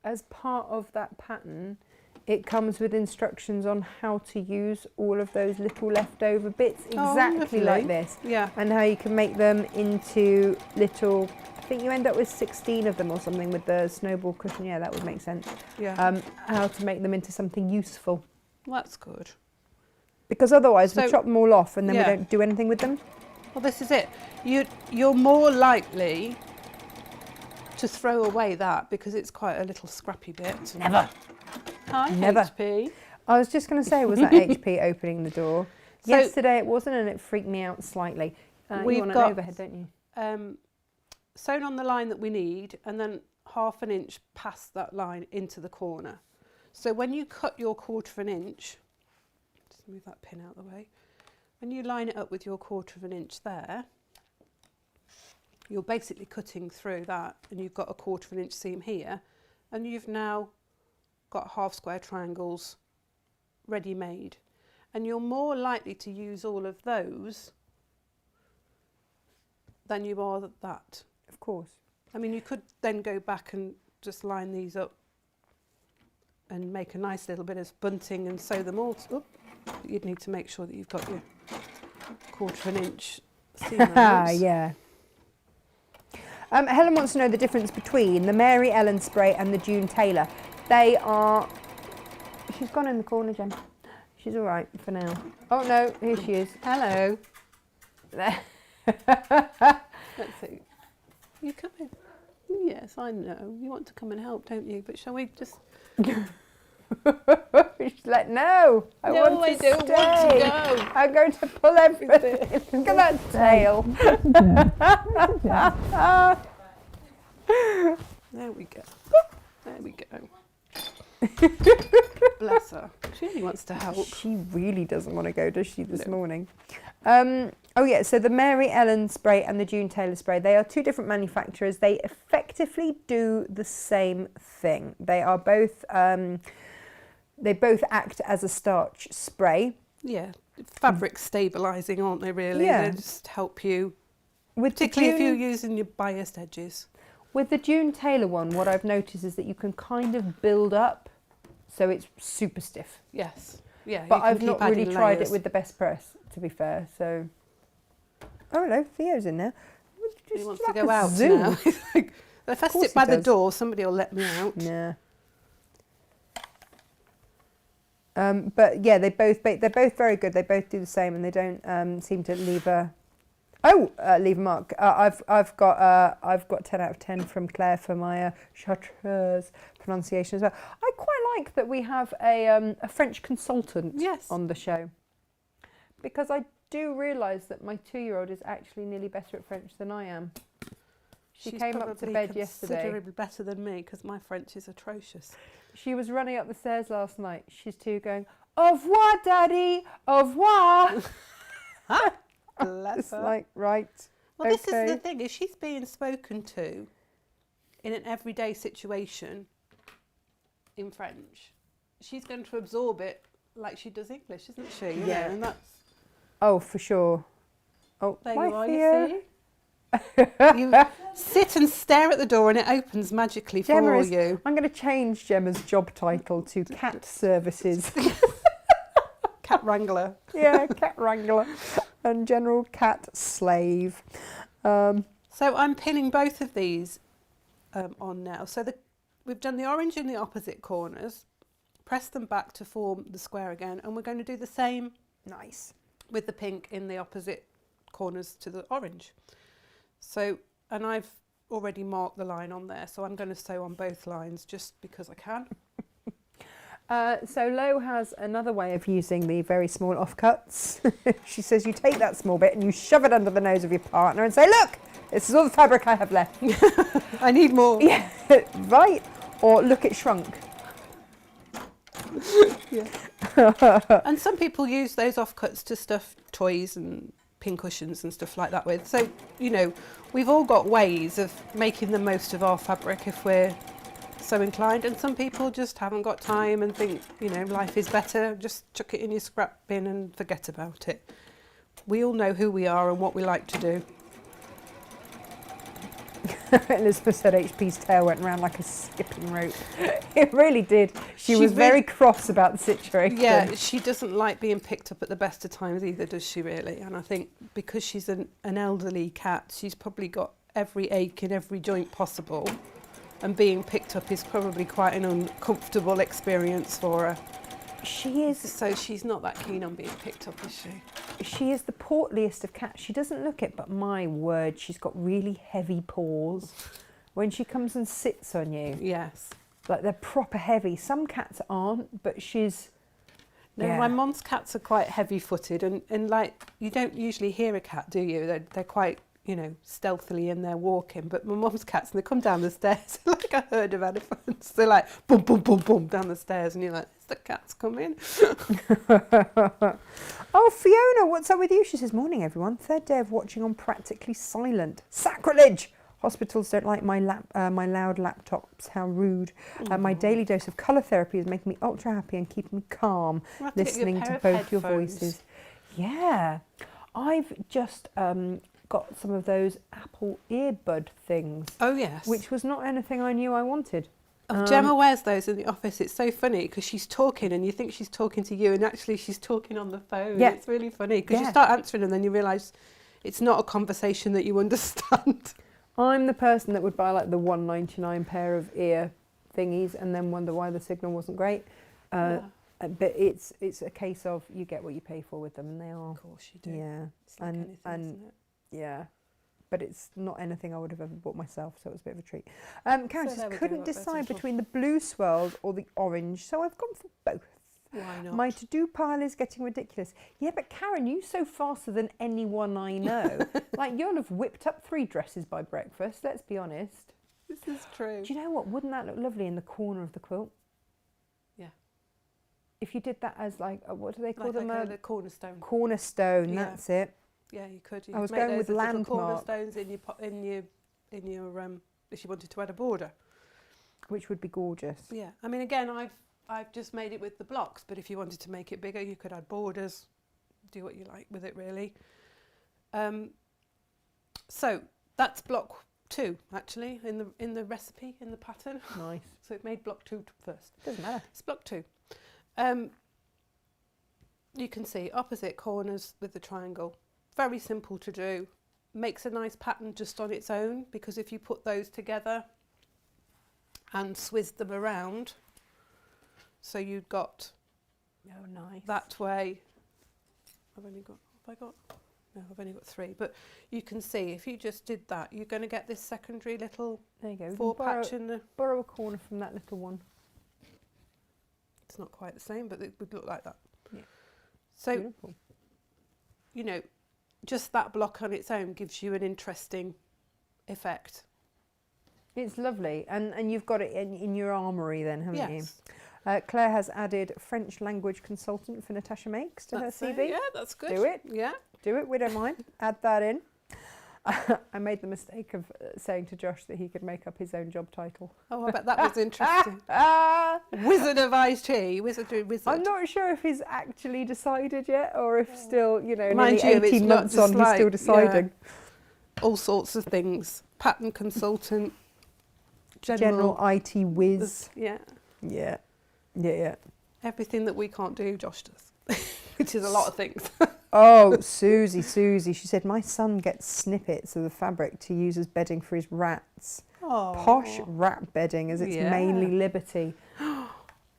as part of that pattern, it comes with instructions on how to use all of those little leftover bits, exactly like this. Yeah. And how you can make them into little, I think you end up with 16 of them or something with the snowball cushion. Yeah, that would make sense. Yeah. How to make them into something useful. Well, that's good. Because otherwise we So- chop them all off and then Yeah. we don't do anything with them. Well, this is it. You're more likely to throw away that because it's quite a little scrappy bit. Never. Hi, Never. HP. I was just going to say, was that HP opening the door? So- Yesterday it wasn't, and it freaked me out slightly. We've You want got- an overhead, don't you? Sewn on the line that we need, and then 1/2 inch past that line into the corner. So when you cut your 1/4 inch, just move that pin out of the way. When you line it up with your 1/4 inch there, you're basically cutting through that, and you've got a 1/4 inch seam here, and you've now got half square triangles ready made. And you're more likely to use all of those than you are that. Of course. I mean, you could then go back and just line these up and make a nice little bit of bunting and sew them all. You'd need to make sure that you've got your 1/4 inch seam allowance. Yeah. Helen wants to know the difference between the Mary Ellen spray and the June Taylor. They are... She's gone in the corner, Jen. She's all right for now. Oh, no, here she is. Hello. There. Let's see. You come in. Yes, I know. You want to come and help, don't you? But shall we just... She's like, no, I No, want to I don't stay. want to go. I'm going to pull everything. Look at that tail. There we go. There we go. Bless her. She only wants to help. She really doesn't want to go, does she, this morning? Oh yeah, so the Mary Ellen spray and the June Taylor spray, they are two different manufacturers. They effectively do the same thing. They are both, they both act as a starch spray. Yeah, fabric stabilising, aren't they, really? Yeah. They just help you, With particularly if you're using your biased edges. With the June Taylor one, what I've noticed is that you can kind of build up, so it's super stiff. Yes. Yeah. But I've not really tried it with the best press, to be fair, so... Oh, hello, Theo's in there. He Just wants like to go a out zoo. now. If I sit by the door, somebody will let me out. Yeah. But yeah, they're both very good. They both do the same, and they don't seem to leave a leave a mark. I've got 10 out of 10 from Claire for my chartreuse pronunciation as well. I quite like that we have a French consultant on the show, because I do realise that my 2-year-old is actually nearly better at French than I am. She came up to bed yesterday. Considerably better than me, because my French is atrocious. She was running up the stairs last night. She's 2 going, au revoir, Daddy, au revoir. Bless It's her. like, right. Well, this okay. is the thing. If she's being spoken to in an everyday situation in French, she's going to absorb it like she does English, isn't she? You Yeah. know, and that's... Oh, for sure. Oh, There my you are, Theo. you see? You sit and stare at the door and it opens magically for you. I'm going to change Gemma's job title to Cat Services. Cat wrangler. Yeah, cat wrangler and general cat slave. So I'm pinning both of these on now. So we've done the orange in the opposite corners, press them back to form the square again, and we're going to do the same Nice. with the pink in the opposite corners to the orange. So, and I've already marked the line on there, so I'm going to sew on both lines just because I can. So Lo has another way of using the very small offcuts. She says you take that small bit and you shove it under the nose of your partner and say, look, this is all the fabric I have left. I need more. Yeah, right. Or look, it shrunk. Yeah. And some people use those offcuts to stuff toys and pincushions and stuff like that with. So, you know, we've all got ways of making the most of our fabric if we're so inclined, and some people just haven't got time and think, you know, life is better, just chuck it in your scrap bin and forget about it. We all know who we are and what we like to do. Elizabeth said HP's tail went round like a skipping rope. It really did. She was really- very cross about the situation. Yeah, she doesn't like being picked up at the best of times either, does she really? And I think because she's an elderly cat, she's probably got every ache in every joint possible. And being picked up is probably quite an uncomfortable experience for her. She is. So she's not that keen on being picked up, is she? She is the portliest of cats. She doesn't look it, but my word, she's got really heavy paws. When she comes and sits on you, Yes. like they're proper heavy. Some cats aren't, but she's... No, yeah. my mum's cats are quite heavy-footed, and like, you don't usually hear a cat, do you? They're quite, you know, stealthily in their walking. But my mum's cats, and they come down the stairs like a herd of elephants. They're like, boom, boom, boom, boom, down the stairs, and you're like, is the cat's coming? Oh, Fiona, what's up with you? She says, morning, everyone. 3rd day of watching on Practically Silent. Sacrilege! Hospitals don't like my loud laptops. How rude. My daily dose of colour therapy is making me ultra happy and keeping me calm, We'll have to get you a listening pair to of both your headphones. voices. Yeah. I've just got some of those Apple earbud things, Oh yes. which was not anything I knew I wanted. Gemma wears those in the office. It's so funny because she's talking and you think she's talking to you and actually she's talking on the phone. Yeah. It's really funny because Yeah. you start answering and then you realise it's not a conversation that you understand. I'm the person that would buy like the $1.99 pair of ear thingies and then wonder why the signal wasn't great. But it's a case of you get what you pay for with them, and they are. Of course you do. Yeah, It's like anything, isn't it? yeah, but it's not anything I would have ever bought myself, so it was a bit of a treat. Karen So there we go, couldn't what goes decide on top? between the blue swirls or the orange, so I've gone for both. Why not? My to-do pile is getting ridiculous. Yeah, but Karen, you so faster than anyone I know. Like, you'll have whipped up 3 dresses by breakfast, let's be honest. This is true. Do you know what? Wouldn't that look lovely in the corner of the quilt? Yeah. If you did that as like, what do they call Like them? the cornerstone. Cornerstone, Yeah. that's it. Yeah, you could. You I could was make going those with as little landmark. cornerstones in your if you wanted to add a border. Which would be gorgeous. Yeah, I mean, again, I've just made it with the blocks, but if you wanted to make it bigger, you could add borders. Do what you like with it, really. So that's block 2, actually, in the recipe, in the pattern. Nice. So it made block 2 first. Doesn't matter. It's block 2. You can see opposite corners with the triangle. Very simple to do. Makes a nice pattern just on its own, because if you put those together and swizz them around, so you've got Oh, nice. that way. Have I got? No, I've only got 3. But you can see if you just did that, you're going to get this secondary little There you go. 4 patch in the. Borrow a corner from that little one. It's not quite the same, but it would look like that. Yeah. So, Beautiful. you know, just that block on its own gives you an interesting effect. It's lovely. And you've got it in your armoury then, haven't you? Yes. Claire has added French language consultant for Natasha Makes to That's her it. CV. Yeah, that's good. Do it. Yeah. Do it, we don't mind. Add that in. I made the mistake of saying to Josh that he could make up his own job title. Oh, I bet that was interesting. Ah! Wizard of IT. Wizard. I'm not sure if he's actually decided yet, or if still, nearly Mind you, it's 18 not months just on, he's still like, deciding. All sorts of things. Pattern consultant. General IT whiz. Yeah. Yeah. Yeah. Everything that we can't do, Josh does. Which is a lot of things. Oh, Susie. She said, my son gets snippets of the fabric to use as bedding for his rats. Oh. Posh rat bedding, as it's Yeah. mainly Liberty.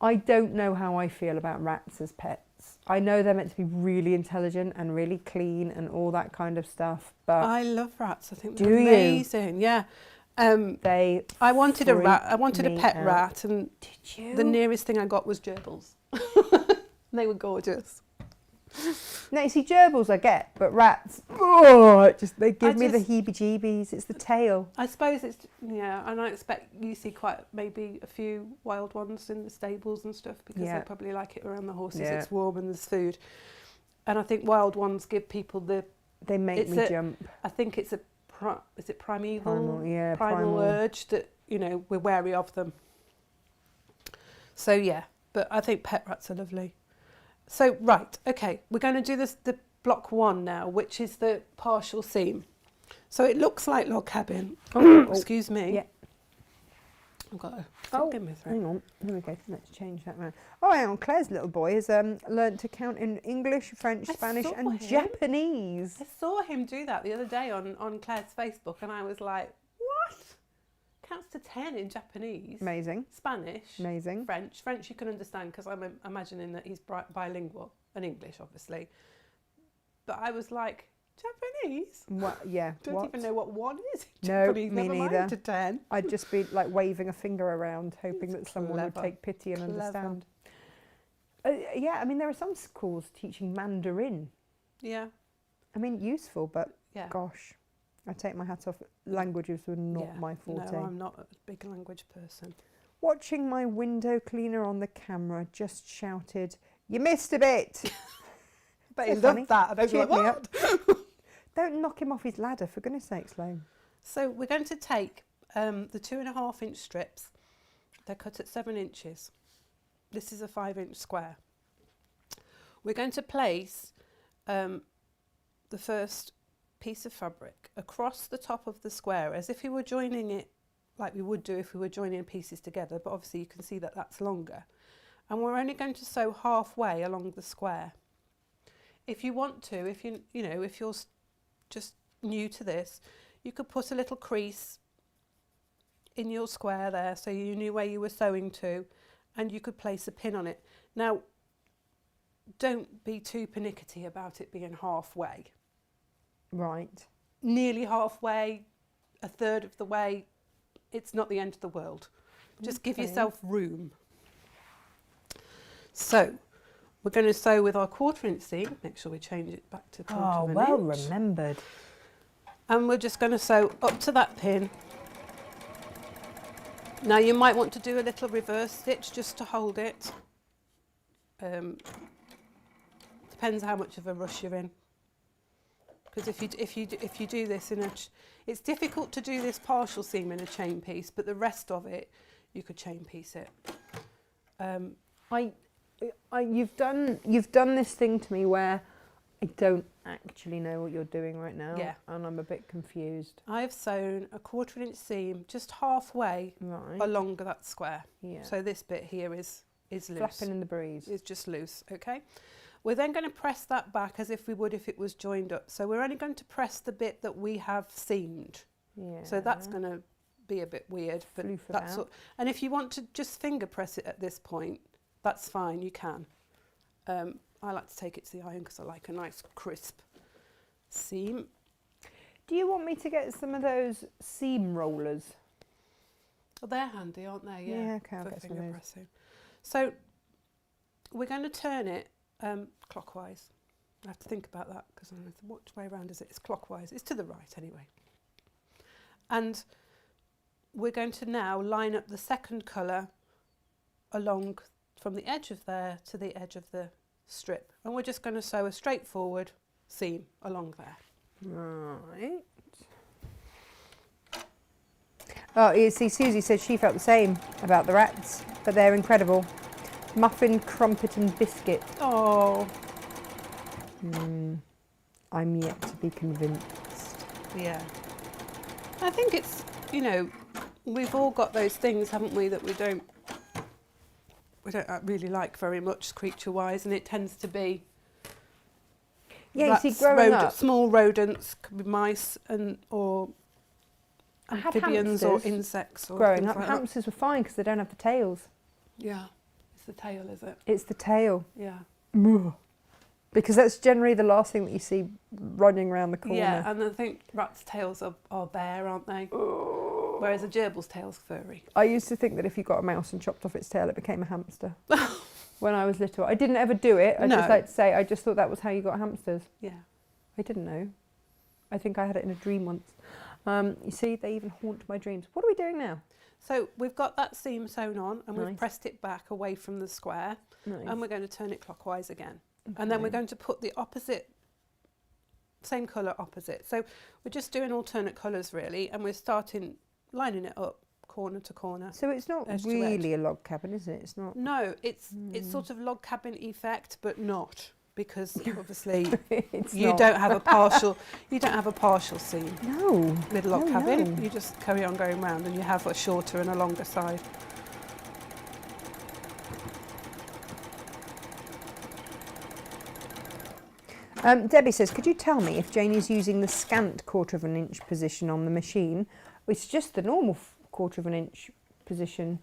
I don't know how I feel about rats as pets. I know they're meant to be really intelligent and really clean and all that kind of stuff, but I love rats. I think Do they're you? amazing. Yeah. they I wanted a rat. freak I wanted a me pet out. rat, and Did you? the nearest thing I got was gerbils. They were gorgeous. No, you see, gerbils I get, but rats, oh, they give I me the just- heebie-jeebies. It's the tail. I suppose it's, yeah, and I expect you see quite maybe a few wild ones in the stables and stuff, because Yeah. they probably like it around the horses. Yeah. It's warm and there's food. And I think wild ones give people They make It's me a- jump. I think it's is it primeval? Primal, yeah, Primal primal. urge that, we're wary of them. So yeah, but I think pet rats are lovely. So right, okay, we're going to do the block 1 now, which is the partial seam. So it looks like log cabin. Excuse me. Yeah. I've got a frog in my throat. Hang on. Here we go. Let's change that round. Oh, hang on. Claire's little boy has learnt to count in English, French, I Spanish, saw and him. Japanese. I saw him do that the other day on Claire's Facebook, and I was like, what? Counts to 10 in Japanese. Amazing. Spanish. Amazing. French you can understand, because I'm imagining that he's bilingual, and English obviously. But I was like, Japanese? What? Yeah. Don't what? even know what 1 is in No, Japanese. me Never neither. mind to 10. I'd just be like waving a finger around, hoping that It's someone would clever. take pity and Clever. understand. Yeah, I mean, there are some schools teaching Mandarin. Yeah, I mean, useful, but yeah. gosh, I take my hat off. Languages were not Yeah. my forte. No, I'm not a big language person. Watching my window cleaner on the camera, just shouted, "You missed a bit!" But So he funny. loved that. And I was Cheered like, me what? up. Don't knock him off his ladder, for goodness sakes, Sloane. So we're going to take the 2.5-inch strips. They're cut at 7 inches. This is a 5-inch square. We're going to place the first piece of fabric across the top of the square as if we were joining it like we would do if we were joining pieces together, but obviously you can see that that's longer. And we're only going to sew halfway along the square. If you want to, if you're just new to this, you could put a little crease in your square there so you knew where you were sewing to, and you could place a pin on it. Now, don't be too pernickety about it being halfway. Right. Nearly halfway, a third of the way, it's not the end of the world. Just give yourself room. So, we're going to sew with our 1/4-inch seam. Make sure we change it back to 1/4 of an well inch. remembered. And we're just going to sew up to that pin. Now you might want to do a little reverse stitch just to hold it. Depends how much of a rush you're in. Because if you do this it's difficult to do this partial seam in a chain piece, but the rest of it you could chain piece it. You've done this thing to me where I don't actually know what you're doing right now, Yeah. and I'm a bit confused. I've sewn a 1/4-inch seam just halfway Right. along that square. Yeah. So this bit here is loose. Flapping in the breeze. It's just loose, okay? We're then going to press that back as if we would if it was joined up. So we're only going to press the bit that we have seamed. Yeah. So that's going to be a bit weird, but Floof it that's out. and if you want to just finger press it at this point, that's fine, you can. I like to take it to the iron because I like a nice crisp seam. Do you want me to get some of those seam rollers? Well, they're handy, aren't they? Yeah, okay, I'll for get some of finger those. pressing. So we're going to turn it clockwise. I have to think about that because which way around is it? It's clockwise. It's to the right anyway. And we're going to now line up the second colour along from the edge of there to the edge of the strip. And we're just going to sew a straightforward seam along there. Right. Oh, you see, Susie said she felt the same about the rats, but they're incredible. Muffin, crumpet and biscuit. Oh, I'm yet to be convinced. yeah. I think it's, we've all got those things, haven't we, that we don't really like very much creature-wise, and it tends to be Yeah, rats, you see, growing up, small rodents, could be mice or I had amphibians or hamsters insects. Or growing things up, like that. hamsters were fine because they don't have the tails. Yeah, it's the tail, is it? It's the tail. Yeah. Because that's generally the last thing that you see running around the corner. Yeah, and I think rats' tails are bare, aren't they? Whereas a gerbil's tail's furry. I used to think that if you got a mouse and chopped off its tail, it became a hamster. When I was little. I didn't ever do it. I just No. like to say, I just thought that was how you got hamsters. Yeah. I didn't know. I think I had it in a dream once. You see, they even haunt my dreams. What are we doing now? So we've got that seam sewn on and Nice. we've pressed it back away from the square, Nice. and we're going to turn it clockwise again. And then we're going to put the opposite, same colour opposite. So we're just doing alternate colours really, and we're starting lining it up corner to corner. So it's not edge to really a log cabin, is it? It's not. No, it's sort of log cabin effect, but not, because obviously It's you not. don't have a partial seam No. with log No, cabin. no. You just carry on going round, and you have a shorter and a longer side. Debbie says, could you tell me if Jane is using the scant 1/4 of an inch position on the machine? It's just the normal 1/4 of an inch position.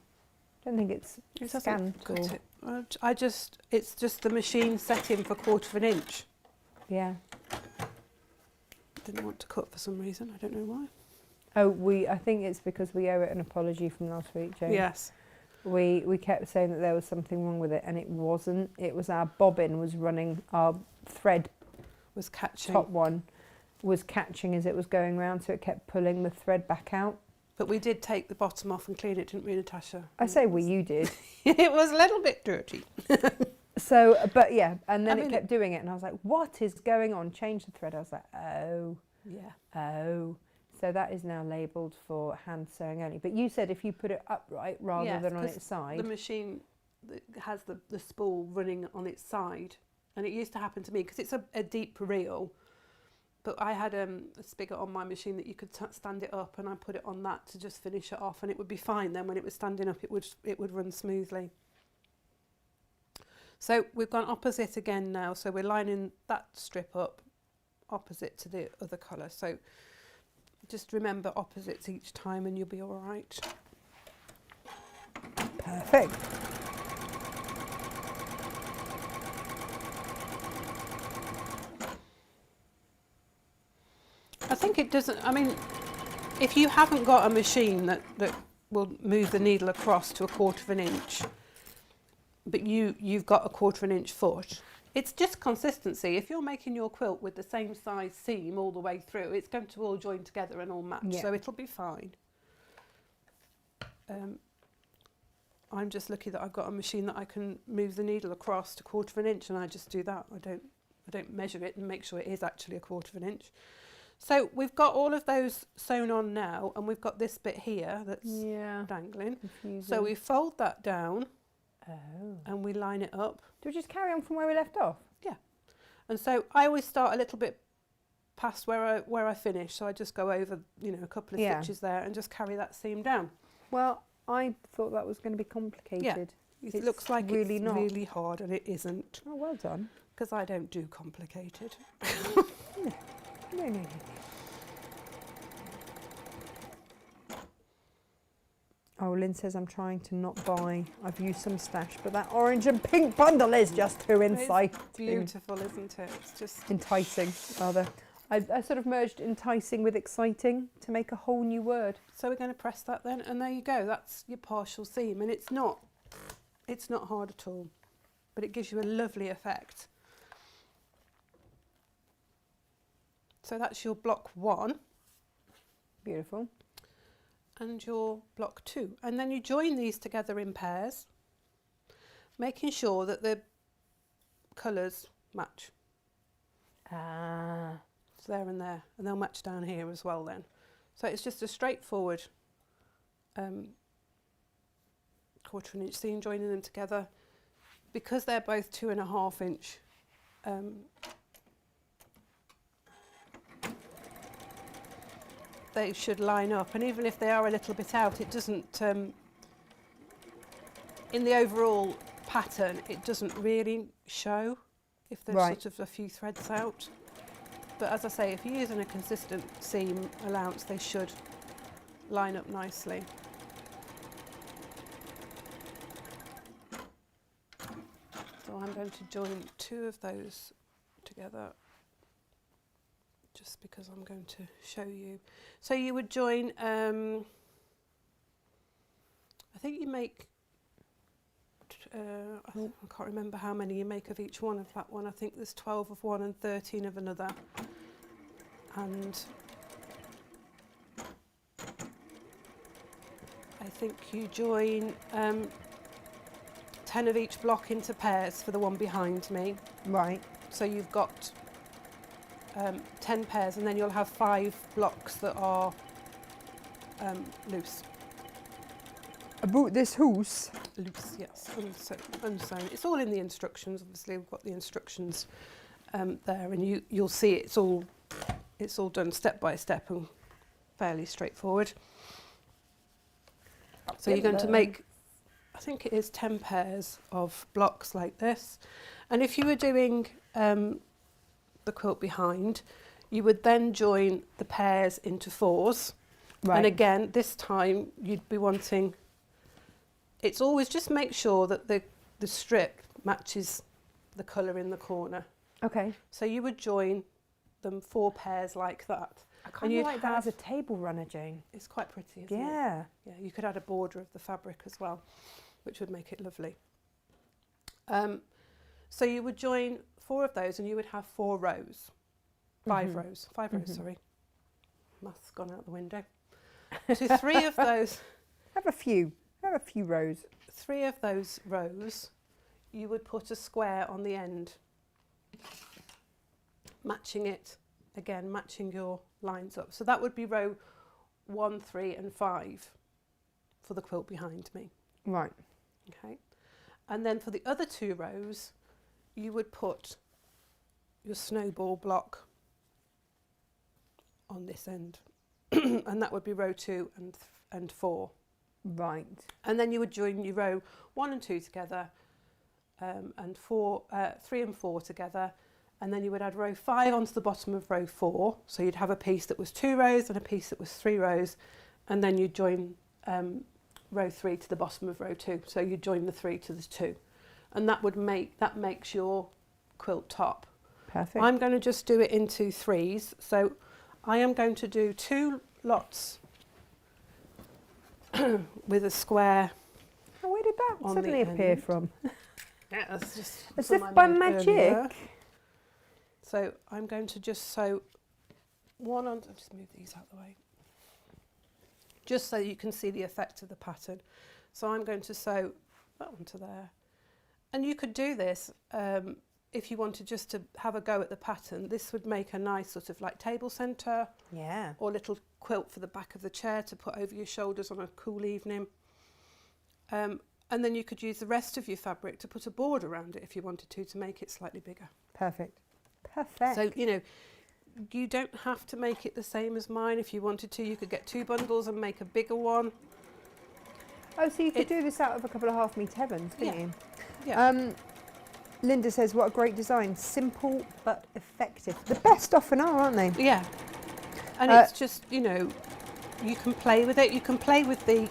I don't think it's scant. Got Or, it. It's just the machine setting for 1/4 of an inch. yeah. Didn't want to cut for some reason. I don't know why. Oh, I think it's because we owe it an apology from last week, Jane. Yes. We kept saying that there was something wrong with it, and it wasn't. It was our bobbin was running, our thread Was catching. top one was catching as it was going round, so it kept pulling the thread back out. But we did take the bottom off and clean it, didn't we, Natasha? I say we, you did. It was a little bit dirty. So, but yeah, and then I it mean, kept doing it, and I was like, what is going on? Change the thread. I was like, oh, Yeah. oh. So that is now labelled for hand sewing only. But you said if you put it upright rather Yes, than on 'cause its side. the machine that has the spool running on its side, and it used to happen to me because it's a deep reel. But I had a spigot on my machine that you could stand it up, and I put it on that to just finish it off, and it would be fine. Then when it was standing up, it would run smoothly. So we've gone opposite again now. So we're lining that strip up opposite to the other colour. So just remember opposites each time, and you'll be all right. Perfect. I think it doesn't, I mean, if you haven't got a machine that will move the needle across to 1/4 of an inch, but you've got a 1/4 of an inch foot, it's just consistency. If you're making your quilt with the same size seam all the way through, it's going to all join together and all match, Yeah. so it'll be fine. I'm just lucky that I've got a machine that I can move the needle across to 1/4 of an inch, and I just do that. I don't measure it and make sure it is actually a 1/4 of an inch. So we've got all of those sewn on now, and we've got this bit here that's dangling. Confusing. So we fold that down Oh. and we line it up. Do we just carry on from where we left off? Yeah. And so I always start a little bit past where I finish. So I just go over, a couple of stitches there and just carry that seam down. Well, I thought that was going to be complicated. It looks like really it's not. really hard, and it isn't, Oh, well done. because I don't do complicated. No. Oh, Lynn says I'm trying to not buy. I've used some stash, but that orange and pink bundle is just too It's beautiful, isn't it? It's just enticing, rather. I sort of merged enticing with exciting to make a whole new word. So we're going to press that then, and there you go. That's your partial seam, and it's not hard at all, but it gives you a lovely effect. So that's your block 1 Beautiful. and your block 2, and then you join these together in pairs, making sure that the colours match. Ah. So there and there, and they'll match down here as well then. So it's just a straightforward 1/4 inch seam, joining them together. Because they're both 2.5 inch, they should line up, and even if they are a little bit out, it doesn't, in the overall pattern, it doesn't really show if there's sort of a few threads out. But as I say, if you're using a consistent seam allowance, they should line up nicely. So I'm going to join 2 of those together, just because I'm going to show you. So you would join, I think you make, I can't remember how many you make of each one of that one. I think there's 12 of one and 13 of another. And I think you join 10 of each block into pairs for the one behind me. Right. So you've got 10 pairs, and then you'll have 5 blocks that are loose. About this house. Loose, yes, unsewn. It's all in the instructions. Obviously, we've got the instructions there, and you'll see it's all done step by step and fairly straightforward. So you're going to make, I think it is 10 pairs of blocks like this, and if you were doing the quilt behind, you would then join the pairs into 4s, and again this time you'd be wanting. It's always just make sure that the strip matches the colour in the corner. Okay. So you would join them 4 pairs like that. I kind of like that as a table runner, Jane. It's quite pretty, isn't it? Yeah. Yeah, you could add a border of the fabric as well, which would make it lovely. So you would join 4 of those, and you would have 4 rows. 5 rows. 5 rows, sorry. Math's gone out the window. So 3 of those. Have a few rows. 3 of those rows, you would put a square on the end, matching it again matching your lines up. So that would be row 1, 3 and 5 for the quilt behind me. Right. Okay, and then for the other 2 rows you would put your snowball block on this end and that would be row 2 and 4. Right. And then you would join your row 1 and 2 together, and 3 and 4 together, and then you would add row 5 onto the bottom of row 4. So you'd have a piece that was 2 rows and a piece that was 3 rows, and then you join row 3 to the bottom of row 2. So you join the 3 to the 2, and that makes your quilt top. Perfect. I'm going to just do it into 3s. So I am going to do 2 lots with a square. Oh, where did that on suddenly the appear end. from? Yeah, that's just As some if I by made magic. earlier. So I'm going to just sew one on. I'll just move these out of the way, just so you can see the effect of the pattern. So I'm going to sew that onto there, and you could do this if you wanted just to have a go at the pattern. This would make a nice sort of like table centre. Yeah. Or little quilt for the back of the chair to put over your shoulders on a cool evening. And then you could use the rest of your fabric to put a board around it if you wanted to make it slightly bigger. Perfect. Perfect. So, you know, you don't have to make it the same as mine. If you wanted to, you could get 2 bundles and make a bigger one. Oh, so you could do this out of a couple of half-meter heavens, couldn't you? Yeah. Linda says, what a great design. Simple but effective. The best often are, aren't they? Yeah. And it's just, you know, you can play with it. You can play with the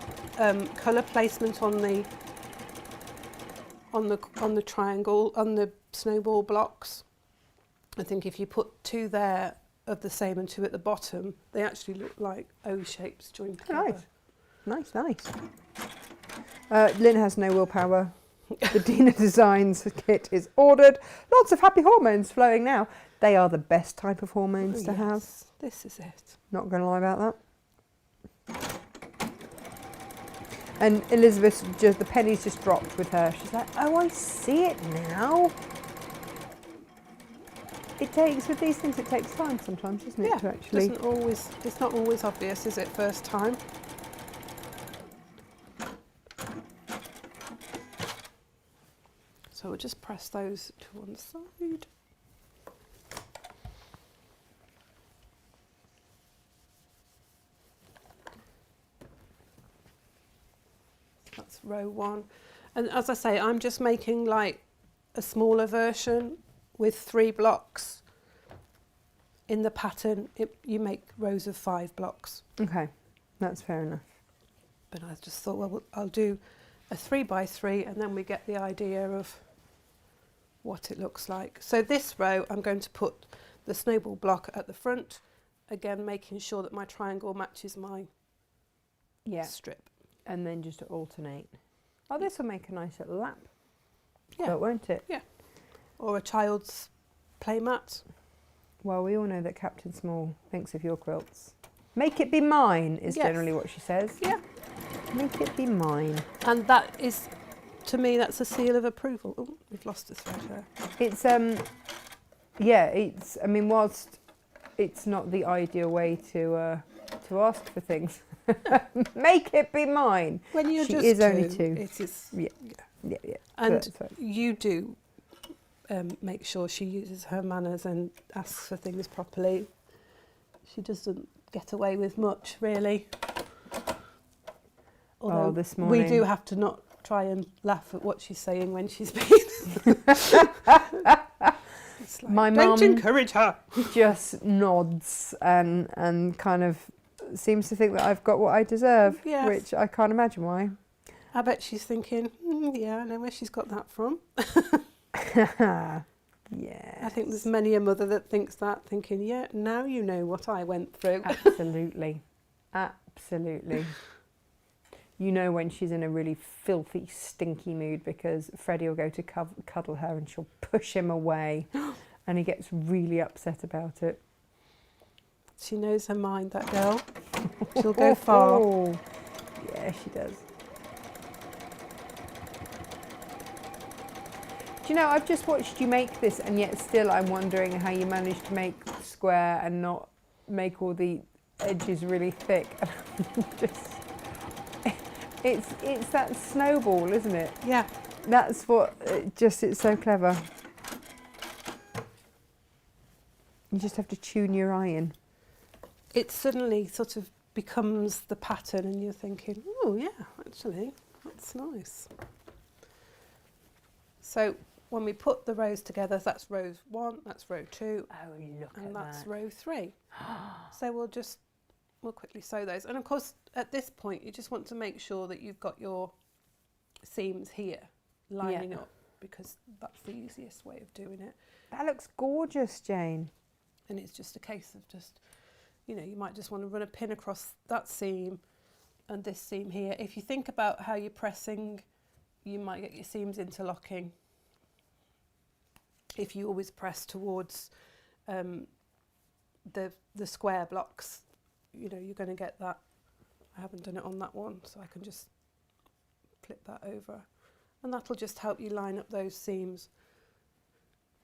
colour placement on the triangle, on the snowball blocks. I think if you put 2 there of the same and 2 at the bottom, they actually look like O shapes joined together. Nice. Lynn has no willpower. The Dina Designs kit is ordered. Lots of happy hormones flowing now. They are the best type of hormones to have. This is it. Not going to lie about that. And Elizabeth, just the pennies just dropped with her. She's like, oh, I see it now. It takes, with these things, it takes time sometimes, doesn't it? To actually. It's not always obvious, is it, first time? So we'll just press those to one side. That's row 1. And as I say, I'm just making like a smaller version with 3 blocks. In the pattern, you make rows of 5 blocks. Okay, that's fair enough. But I just thought, well, I'll do a 3 by 3 and then we get the idea of what it looks like. So this row, I'm going to put the snowball block at the front, again making sure that my triangle matches my strip. And then just to alternate. Oh, this will make a nice little lap. Yeah. But won't it? Yeah. Or a child's play mat. Well, we all know that Captain Small thinks of your quilts. Make it be mine is generally what she says. Yeah. Make it be mine. And that is, to me, that's a seal of approval. Oh, we've lost a thread here. It's, it's, I mean, whilst it's not the ideal way to ask for things, make it be mine. When you're she just is 2, only 2. it is. Yeah. And you do make sure she uses her manners and asks for things properly. She doesn't get away with much, really. Although this morning we do have to not try and laugh at what she's saying when she's being. It's like, my don't mum encourage her. just nods and kind of seems to think that I've got what I deserve, Yes. which I can't imagine why. I bet she's thinking, yeah, I know where she's got that from. Yeah. I think there's many a mother that thinks that, thinking, yeah, now you know what I went through. Absolutely. Absolutely. You know when she's in a really filthy, stinky mood because Freddie will go to cuddle her and she'll push him away and he gets really upset about it. She knows her mind, that girl. She'll go far. Oh, yeah, she does. Do you know, I've just watched you make this and yet still I'm wondering how you managed to make square and not make all the edges really thick. Just, it's that snowball, isn't it? Yeah. That's what, it's so clever. You just have to tune your iron. It suddenly sort of becomes the pattern and you're thinking, oh yeah, actually, that's nice. So when we put the rows together, that's row 1, that's row 2, Oh, look at and that's that. row 3. So we'll quickly sew those. And of course, at this point, you just want to make sure that you've got your seams here lining up, because that's the easiest way of doing it. That looks gorgeous, Jane. And it's just a case of just, you know, you might just want to run a pin across that seam and this seam here. If you think about how you're pressing, you might get your seams interlocking. If you always press towards the square blocks, you know, you're going to get that. I haven't done it on that one, so I can just flip that over. And that'll just help you line up those seams.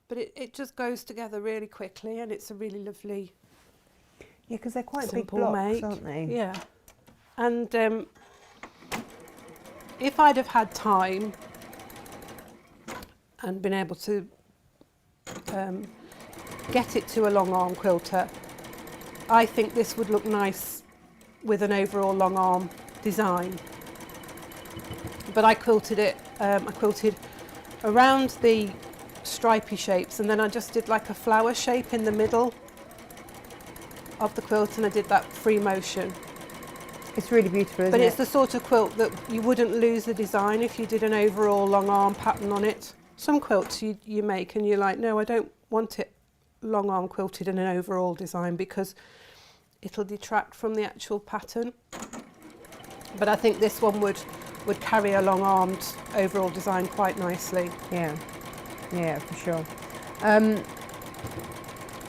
But it just goes together really quickly, and it's a really lovely, Yeah, because they're quite big simple blocks, make. aren't they? Yeah. And if I'd have had time and been able to get it to a long arm quilter, I think this would look nice with an overall long arm design. But I quilted it, I quilted around the stripy shapes, and then I just did like a flower shape in the middle of the quilt, and I did that free motion. It's really beautiful, isn't But it? it's the sort of quilt that you wouldn't lose the design if you did an overall long arm pattern on it. Some quilts you make and you're like, no, I don't want it long arm quilted in an overall design because it'll detract from the actual pattern. But I think this one would carry a long armed overall design quite nicely. Yeah, yeah, for sure.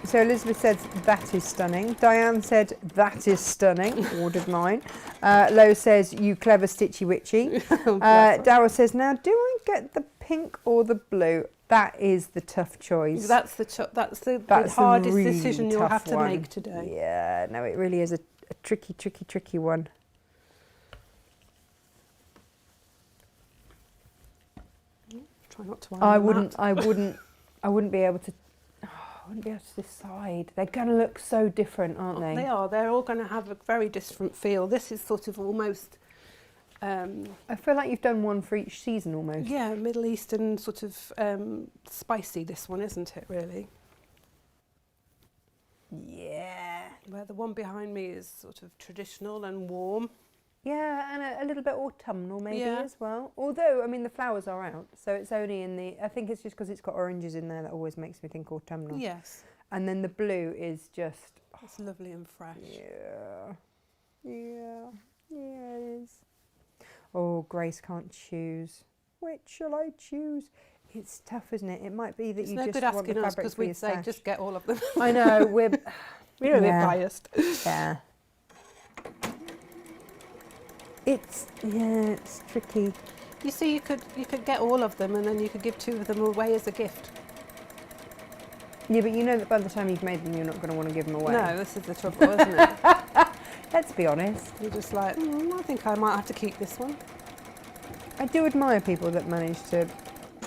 So Elizabeth said, that is stunning. Diane said, that is stunning. Ordered mine. Lo says, you clever stitchy witchy. Darryl says, now do I get the pink or the blue? That is the tough choice. That's the hardest really decision you'll tough have to one. make today. Yeah, no, it really is a tricky one. Try not to I iron wouldn't that. I wouldn't be able to decide. They're going to look so different, aren't they? They are. They're all going to have a very different feel. This is sort of almost, I feel like you've done one for each season almost. yeah, Middle Eastern sort of spicy, this one, isn't it, really? Yeah. Where the one behind me is sort of traditional and warm. Yeah, and a little bit autumnal maybe Yeah. as well. Although, I mean, the flowers are out, so it's only in the... I think it's just because it's got oranges in there that always makes me think autumnal. Yes. And then the blue is just... It's lovely and fresh. Yeah. Yeah. Yeah, it is. Oh, Grace can't choose. Which shall I choose? It's tough, isn't it? It might be that It's you no just good want asking the us fabric because for your we'd say stash. just get all of them. I know, we're We're a bit Yeah. biased. Yeah. It's tricky. You see, you could get all of them and then you could give 2 of them away as a gift. Yeah, but you know that by the time you've made them, you're not going to want to give them away. No, this is the trouble, isn't it? Let's be honest. You're just like, I think I might have to keep this one. I do admire people that manage to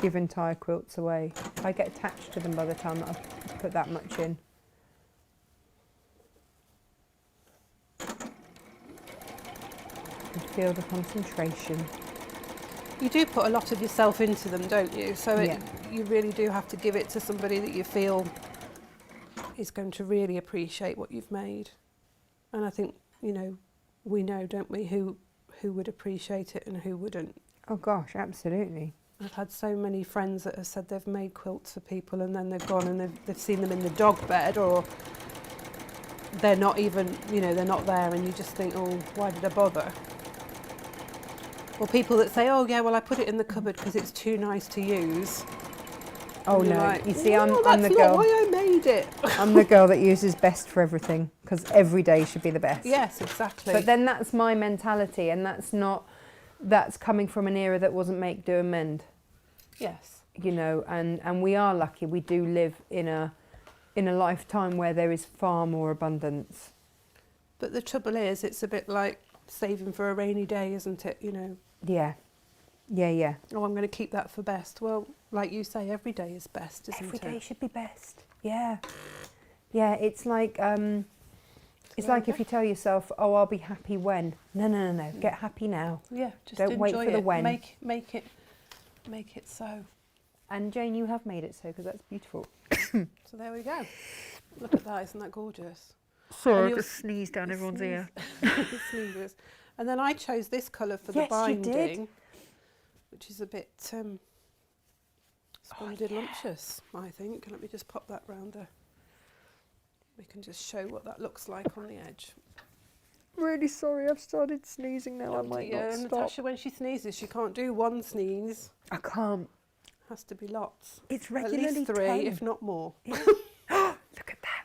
give entire quilts away. I get attached to them by the time that I've put that much in. I feel the concentration. You do put a lot of yourself into them, don't you? So Yeah. you really do have to give it to somebody that you feel is going to really appreciate what you've made. And I think, we know, don't we, who would appreciate it and who wouldn't. Oh gosh, absolutely. I've had so many friends that have said they've made quilts for people and then they've gone and they've seen them in the dog bed, or they're not even, they're not there, and you just think, oh, why did I bother? Or people that say, oh yeah, well I put it in the cupboard because it's too nice to use. Oh And you're no, like, you see, "No, I'm the that's girl. not why I made it. I'm the girl that uses best for everything, because every day should be the best. Yes, exactly. But then that's my mentality, and that's coming from an era that wasn't make, do and mend. yes. And we are lucky. We do live in a in a lifetime where there is far more abundance. But the trouble is, it's a bit like saving for a rainy day, isn't it? You know. Yeah. Yeah. Oh, I'm going to keep that for best. Well, like you say, every day is best, isn't it? Every day should be best. Yeah. Yeah, it's like it's there like we if go. you tell yourself, "Oh, I'll be happy when." No. Get happy now. Yeah, just Don't wait enjoy for the it. when. Make it so. And Jane, you have made it so, because that's beautiful. So there we go. Look at that, isn't that gorgeous? Sorry, And I you'll just sneezed down everyone's ear. Sneezes. And then I chose this colour for the Yes, you did. binding, which is a bit spondylumptious, I think. Let me just pop that round her. We can just show what that looks like on the edge. Really sorry, I've started sneezing now. I Oh might dear, not stop. Natasha, when she sneezes, she can't do one sneeze. I can't. Has to be lots. It's At regularly least 3, 10. if not more. Look at that.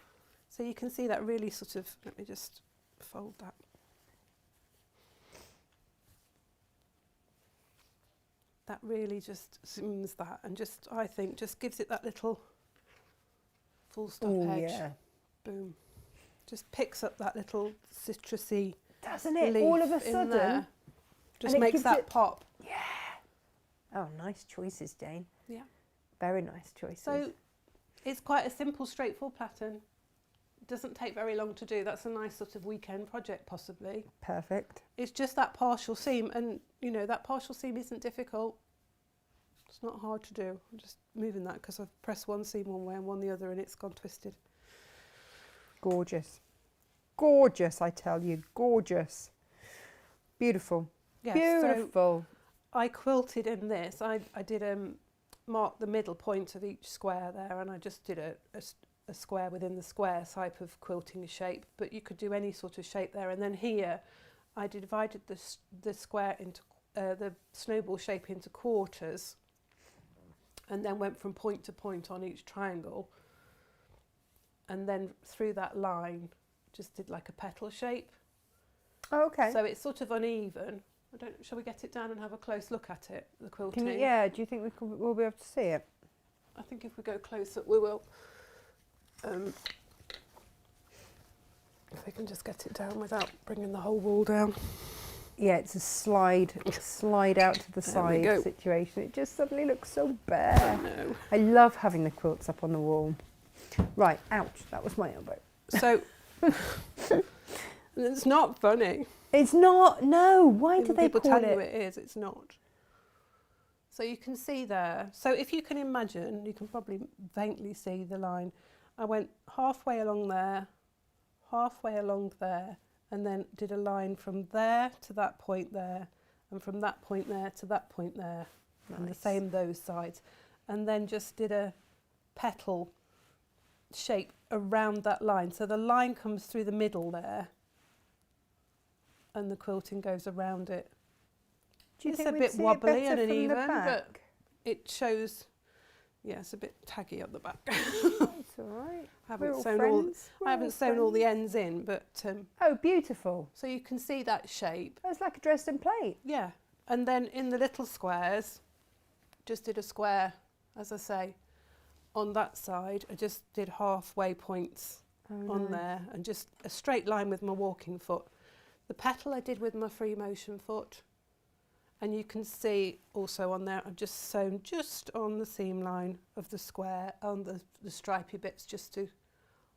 So you can see that really sort of, let me just fold that. That really just zooms that and just, I think, just gives it that little full stop Oh edge. yeah. Boom. Just picks up that little citrusy Doesn't it? leaf All of a in sudden. there. Just And it makes gives that it- pop. Yeah. Oh, nice choices, Jane. Yeah. Very nice choices. So it's quite a simple, straightforward pattern. It doesn't take very long to do. That's a nice sort of weekend project, possibly. Perfect. It's just that partial seam, and you know that partial seam isn't difficult. It's not hard to do. I'm just moving that because I've pressed one seam one way and one the other, and it's gone twisted. Gorgeous. Gorgeous, I tell you. Gorgeous. Beautiful. Yeah, Beautiful. So I quilted in this. I did mark the middle point of each square there, and I just did a square within the square type of quilting shape, but you could do any sort of shape there. And then here I divided the square into the snowball shape into quarters, and then went from point to point on each triangle, and then through that line just did like a petal shape. Oh, okay. So it's sort of uneven. Shall we get it down and have a close look at it, the quilting? Do you think we'll be able to see it? I think if we go close up, we will. If we can just get it down without bringing the whole wall down. Yeah, it's a slide out to the There we side go. situation. It just suddenly looks so bare. No. I love having the quilts up on the wall. Right, ouch, that was my elbow. So it's not funny. It's not, no, why do Even they people call tell you it? it is, it's not. So you can see there. So if you can imagine, you can probably faintly see the line. I went halfway along there, halfway along there, and then did a line from there to that point there, and from that point there to that point there, and the Nice. same those sides. And then just did a petal shape around that line. So the line comes through the middle there, and the quilting goes around it. Do you It's think a we'd bit see it wobbly better and from the uneven, but back? it shows, yeah, it's a bit taggy up the back. It's all right. I We're haven't all sewn all, friends. I haven't sewn all the ends in, but Oh, beautiful. so you can see that shape. It's like a Dresden plate. Yeah, and then in the little squares, just did a square, as I say, on that side. I just did halfway points on there, and just a straight line with my walking foot. The petal I did with my free motion foot, and you can see also on there I've just sewn just on the seam line of the square on the stripy bits just to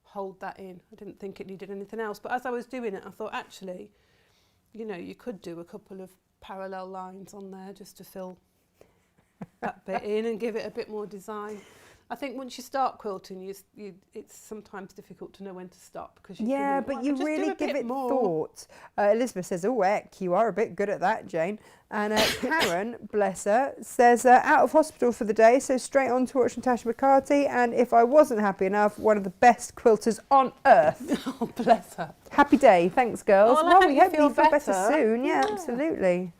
hold that in. I didn't think it needed anything else, but as I was doing it I thought actually, you know, you could do a couple of parallel lines on there just to fill that bit in and give it a bit more design. I think once you start quilting, it's sometimes difficult to know when to stop because you Yeah, think, but "Well, you just do really a give bit it more." thought. Elizabeth says, oh, heck, you are a bit good at that, Jane. And Karen, bless her, says, out of hospital for the day, so straight on to watch Natasha McCarthy. And if I wasn't happy enough, one of the best quilters on earth. Oh, bless her. Happy day. Thanks, girls. Oh, well, I hope we you hope feel you feel better better. soon. Yeah, Yeah. absolutely.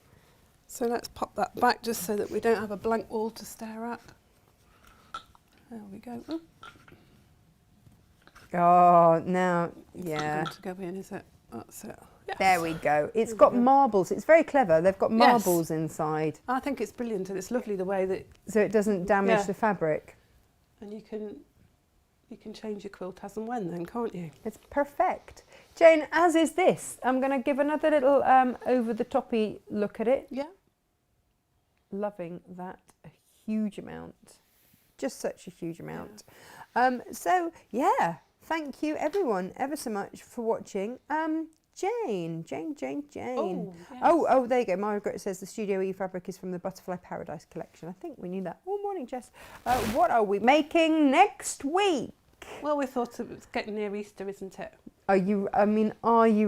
So let's pop that back just so that we don't have a blank wall to stare at. There we go. Oh, Oh, now, it's yeah. not going to go in, is it? That's it. Yes. There we go. It's There we got go. marbles. It's very clever. They've got Yes. marbles inside, I think it's brilliant and it's lovely the way that, so it doesn't damage Yeah. the fabric. and you You can change your quilt as and when then, can't you? It's perfect. Jane, as is this. I'm going to give another little over-the-toppy look at it. Yeah. Loving that a huge amount. Just such a huge amount. So, yeah, thank you everyone ever so much for watching. Jane. Oh, yes. Oh, there you go. Margaret says the Studio E fabric is from the Butterfly Paradise collection. I think we knew that. Oh, morning, Jess. What are we making next week? Well, we thought it was getting near Easter, isn't it? Are you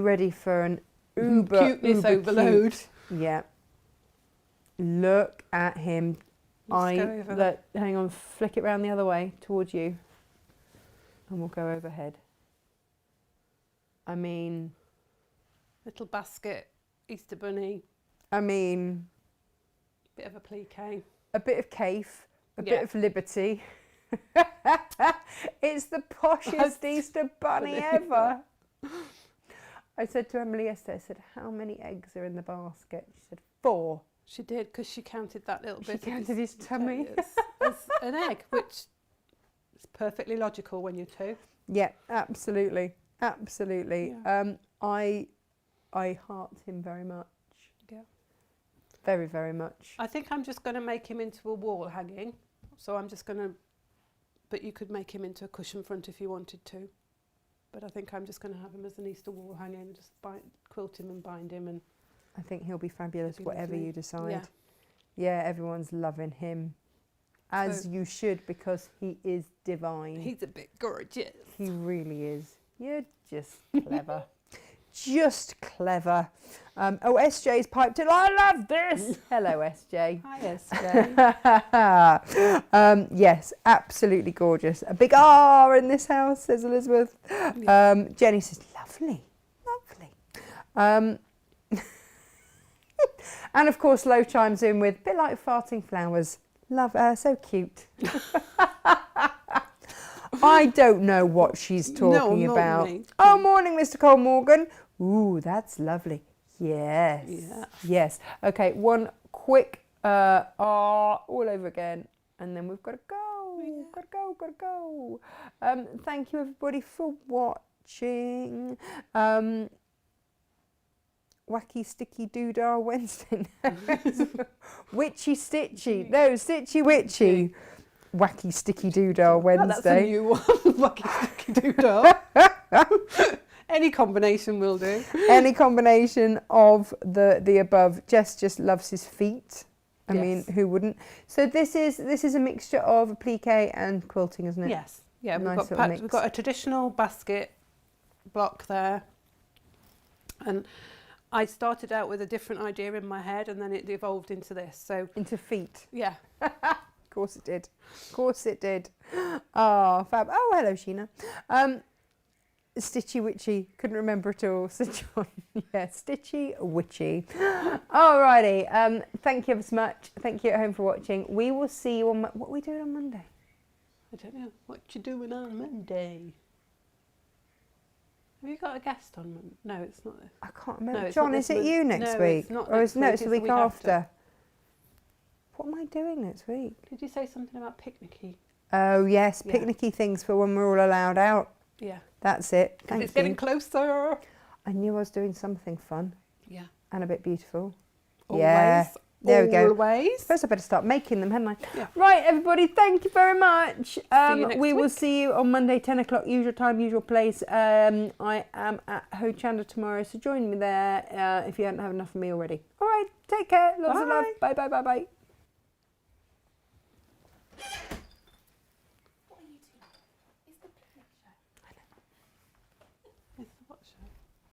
ready for an uber overload? Cute? Yeah. Look at him. Hang on, flick it round the other way towards you. And we'll go overhead. I mean, little basket, Easter bunny. I mean, bit of a plique. A bit of caif, a bit of liberty. It's the poshest Easter bunny ever. I said to Emily yesterday, I said, how many eggs are in the basket? She said, 4. She did, because she counted that little bit. She counted his tummy. As an egg, which is perfectly logical when you're 2. Yeah, absolutely. Absolutely. Yeah. I heart him very much. Yeah. Very, very much. I think I'm just going to make him into a wall hanging. So I'm just going to, but you could make him into a cushion front if you wanted to. But I think I'm just going to have him as an Easter wall hanging, just quilt him and bind him. And I think he'll be fabulous, whatever you decide. Yeah. Yeah, everyone's loving him. As you should, because he is divine. He's a bit gorgeous. He really is. You're just clever. Just clever. SJ's piped in. I love this. Hello, SJ. Hi, SJ. Yes, absolutely gorgeous. A big R in this house, says Elizabeth. Jenny says, lovely, lovely. And of course, Lo chimes in with, a bit like farting flowers. Love, so cute. I don't know what she's talking about. Me. Oh, morning, Mr. Cole Morgan. Ooh, that's lovely. Yes. Yeah. Yes. Okay, one quick all over again, and then we've got to go. Yeah. Got to go. Thank you, everybody, for watching. Wacky Sticky Doodah Wednesday. Witchy Stitchy. No, Stitchy Witchy. Wacky Sticky Doodah Wednesday. That's a new one. Wacky Sticky Doodah. Any combination will do. Any combination of the above. Jess just loves his feet. I mean, who wouldn't? So this is a mixture of applique and quilting, isn't it? Yes. Yeah, Nice we've got a traditional basket block there. And I started out with a different idea in my head, and then it evolved into this. So into feet. Yeah. Of course it did. Of course it did. Oh, fab. Oh, hello, Sheena. Stitchy Witchy. Couldn't remember at all. Yeah, Stitchy Witchy. Alrighty. Thank you ever so much. Thank you at home for watching. We will see you on... What are we doing on Monday? I don't know. What you doing on Monday? Have you got a guest on Monday? No, it's not this. I can't remember. No, it's John, not is this it month. you next No, week? it's not Or next no, week, it's the it's the week week after. after. What am I doing next week? Did you say something about picnicky? Oh, yes. Yeah. Picnicky things for when we're all allowed out. Yeah. That's it. Because Thank it's you. getting closer. I knew I was doing something fun Yeah. and a bit beautiful. Always. Yeah. There we go. Always. Suppose I better start making them, hadn't I? Yeah. Right, everybody, thank you very much. you next we will week. see you on Monday, 10 o'clock, usual time, usual place. I am at Hochanda tomorrow, so join me there if you haven't had enough of me already. All right, take care. Lots of love. Bye, bye, bye, bye.